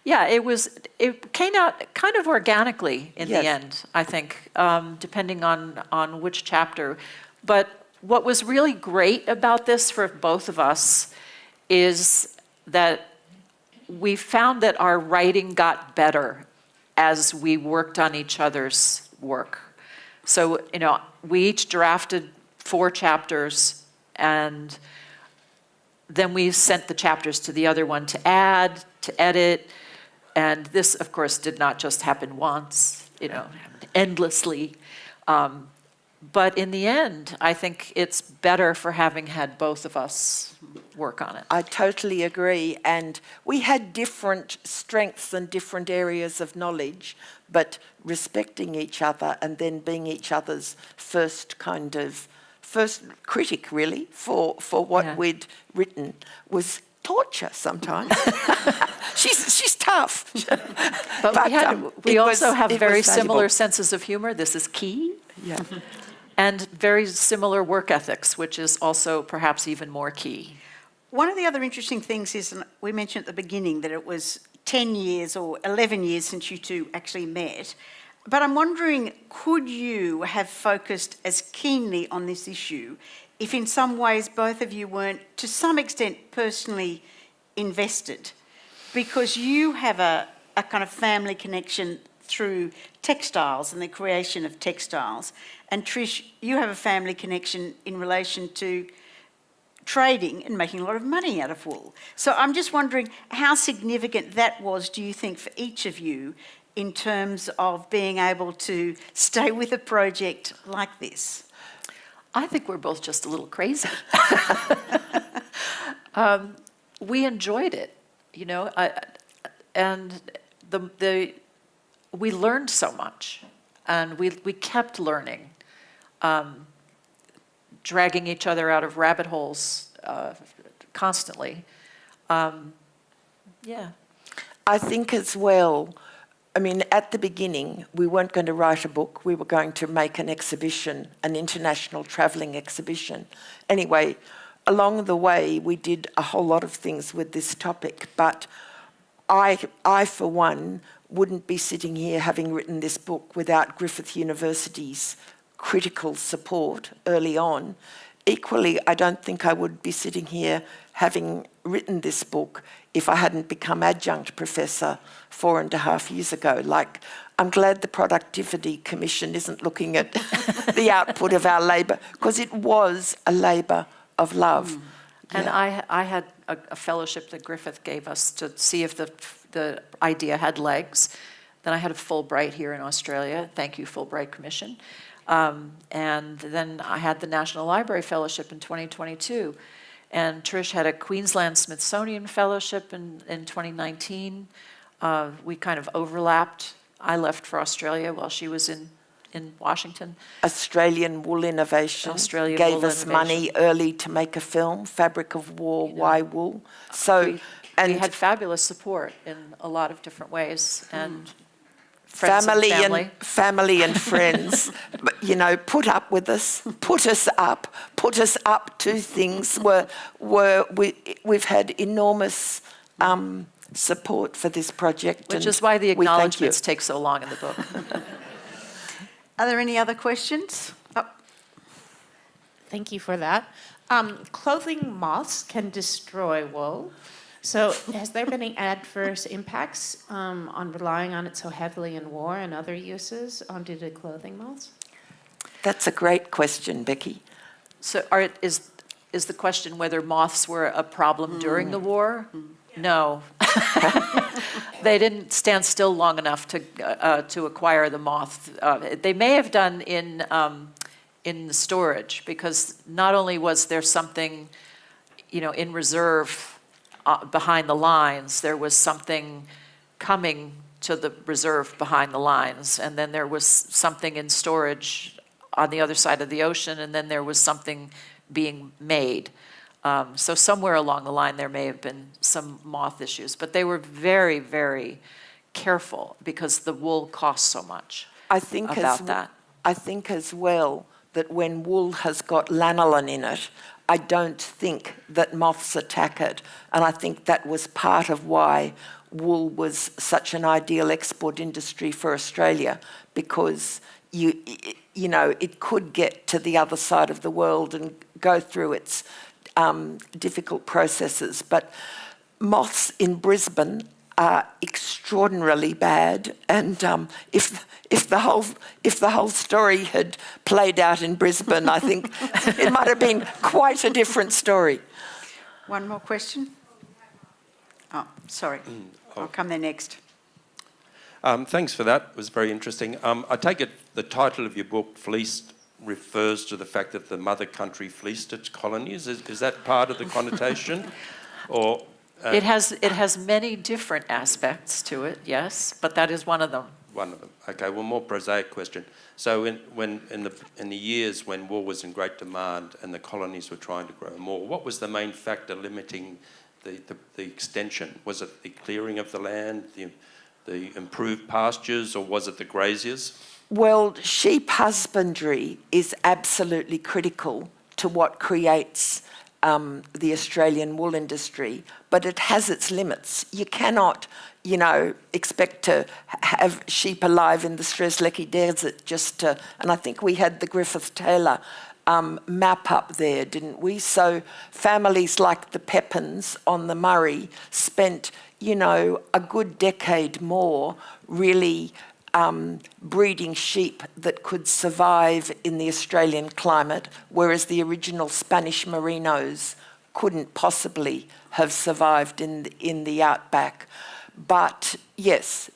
it came out kind of organically in the end, I think, depending on which chapter. But what was really great about this for both of us is that we found that our writing got better as we worked on each other's work. So, we each drafted 4 chapters, and then we sent the chapters to the other one to add, to edit. And this, of course, did not just happen once, endlessly. But in the end, I think it's better for having had both of us work on it. I totally agree. And we had different strengths and different areas of knowledge, but respecting each other and then being each other's first critic, really, for what we'd written was torture sometimes. She's tough. But we also have very similar valuable. senses of humor. This is key. Yeah. And very similar work ethics, which is also perhaps even more key. One of the other interesting things is, and we mentioned at the beginning, that it was 10 years or 11 years since you two actually met. But I'm wondering, could you have focused as keenly on this issue if in some ways both of you weren't, to some extent, personally invested? Because you have a kind of family connection through textiles and the creation of textiles. And Trish, you have a family connection in relation to trading and making a lot of money out of wool. So I'm just wondering how significant that was, do you think, for each of you in terms of being able to stay with a project like this? I think we're both just a little crazy. We enjoyed it, and we learned so much, and we kept learning, dragging each other out of rabbit holes constantly. Yeah. I think as well, at the beginning, we weren't going to write a book. We were going to make an exhibition, an international travelling exhibition. Anyway, along the way, we did a whole lot of things with this topic. But I, for one, wouldn't be sitting here having written this book without Griffith University's critical support early on. Equally, I don't think I would be sitting here having written this book if I hadn't become adjunct professor 4.5 years ago. I'm glad the Productivity Commission isn't looking at the output of our labour, because it was a labour of love. And I had a fellowship that Griffith gave us to see if the idea had legs. Then I had a Fulbright here in Australia. Thank you, Fulbright Commission. And then I had the National Library Fellowship in 2022. And Trish had a Queensland Smithsonian Fellowship in 2019. We kind of overlapped. I left for Australia while she was in Washington. Australian Wool Innovation gave us money early to make a film, Fabric of War, Why Wool? So we had fabulous support in a lot of different ways, and family and friends, put up with us, put us up to things. We've had enormous support for this project, which is why the acknowledgements take so long in the book. Are there any other questions? Oh. Thank you for that. Clothing moths can destroy wool. So has there been any adverse impacts on relying on it so heavily in war and other uses due to clothing moths? That's a great question, Becky. So is the question whether moths were a problem during the war? No. They didn't stand still long enough to acquire the moth. They may have done in the storage, because not only was there something, in reserve behind the lines, there was something coming to the reserve behind the lines, and then there was something in storage on the other side of the ocean, and then there was something being made. So somewhere along the line there may have been some moth issues, but they were very, very careful because the wool costs so much. I think as well that when wool has got lanolin in it, I don't think that moths attack it. And I think that was part of why wool was such an ideal export industry for Australia, because it could get to the other side of the world and go through its difficult processes. But moths in Brisbane are extraordinarily bad, and if the whole story had played out in Brisbane, I think it might have been quite a different story. One more question? Oh, sorry. I'll come there next. Thanks for that. It was very interesting. I take it the title of your book, Fleeced, refers to the fact that the mother country fleeced its colonies. Is that part of the connotation? Or It has many different aspects to it, yes, but that is one of them. one of them? Okay. Well, more prosaic question. So, in the years when wool was in great demand and the colonies were trying to grow more, what was the main factor limiting the extension? Was it the clearing of the land, the improved pastures, or was it the graziers? Well, sheep husbandry is absolutely critical to what creates the Australian wool industry, but it has its limits. You cannot, expect to have sheep alive in the Strzelecki Desert just to, and I think we had the Griffith Taylor map up there, didn't we? So families like the Pepins on the Murray spent, a good decade more really breeding sheep that could survive in the Australian climate, whereas the original Spanish merinos couldn't possibly have survived in the outback. But yes,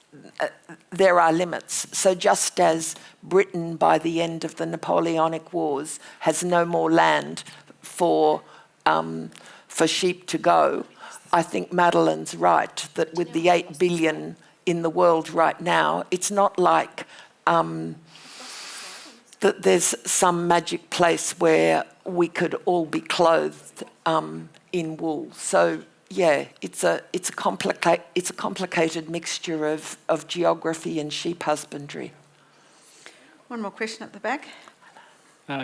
there are limits. So just as Britain, by the end of the Napoleonic Wars, has no more land for sheep to go, I think Madelyn's right that with the 8 billion in the world right now, it's not like that there's some magic place where we could all be clothed in wool. So yeah, it's a complicated mixture of geography and sheep husbandry. One more question at the back.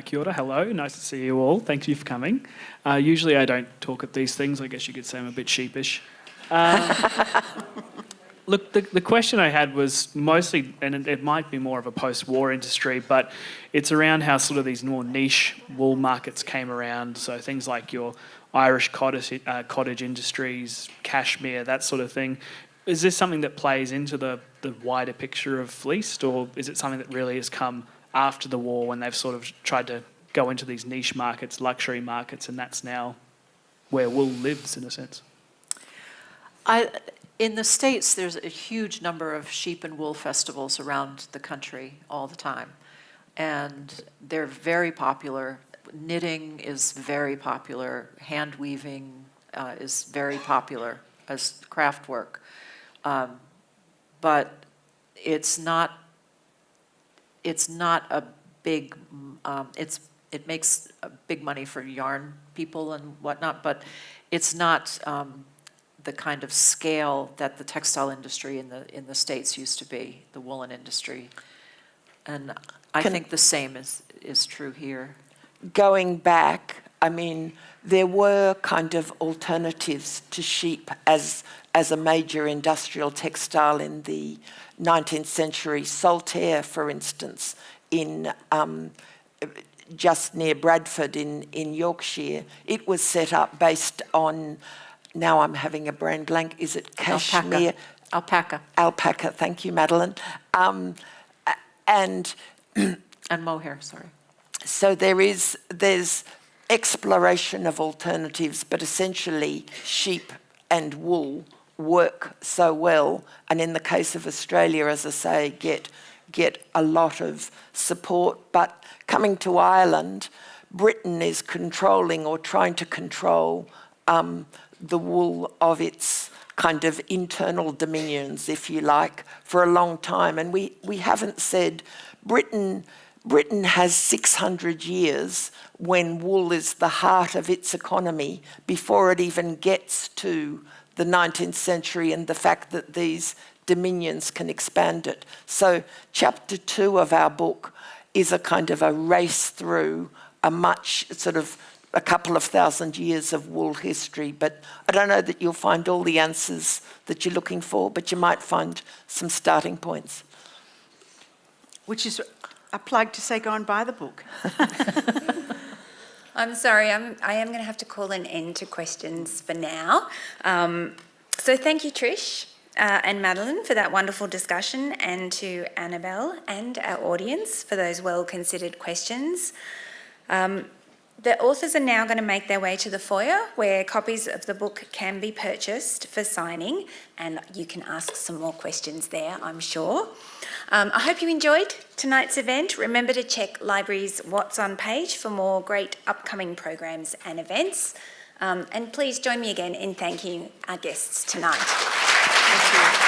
Kia ora, hello, nice to see you all. Thank you for coming. Usually I don't talk at these things. I guess you could say I'm a bit sheepish. Look, the question I had was mostly, and it might be more of a post-war industry, but it's around how sort of these more niche wool markets came around. So things like your Irish cottage industries, cashmere, that sort of thing. Is this something that plays into the wider picture of Fleeced, or is it something that really has come after the war when they've sort of tried to go into these niche markets, luxury markets, and that's now where wool lives in a sense? In the States, there's a huge number of sheep and wool festivals around the country all the time. And they're very popular. Knitting is very popular. Hand weaving is very popular as craft work. But it's not a big, it makes big money for yarn people and whatnot, but it's not the kind of scale that the textile industry in the States used to be, the woolen industry. And I think the same is true here. Going back, I mean, there were kind of alternatives to sheep as a major industrial textile in the 19th century. Saltaire, for instance, in just near Bradford in Yorkshire, it was set up based on, now I'm having a brain blank, is it cashmere? Alpaca, thank you, Madelyn. And mohair, sorry. So there's exploration of alternatives, but essentially sheep and wool work so well, and in the case of Australia, as I say, get a lot of support. But coming to Ireland, Britain is controlling or trying to control the wool of its kind of internal dominions, if you like, for a long time. And we haven't said Britain has 600 years when wool is the heart of its economy before it even gets to the 19th century and the fact that these dominions can expand it. So chapter 2 of our book is a kind of a race through a couple of thousand years of wool history. But I don't know that you'll find all the answers that you're looking for, but you might find some starting points. Which is a plug to say go and buy the book. I'm sorry, I am going to have to call an end to questions for now. So thank you, Trish and Madelyn, for that wonderful discussion, and to Annabelle and our audience for those well-considered questions. The authors are now going to make their way to the foyer where copies of the book can be purchased for signing, and you can ask some more questions there, I'm sure. I hope you enjoyed tonight's event. Remember to check Library's What's On page for more great upcoming programs and events. And please join me again in thanking our guests tonight. Thank you.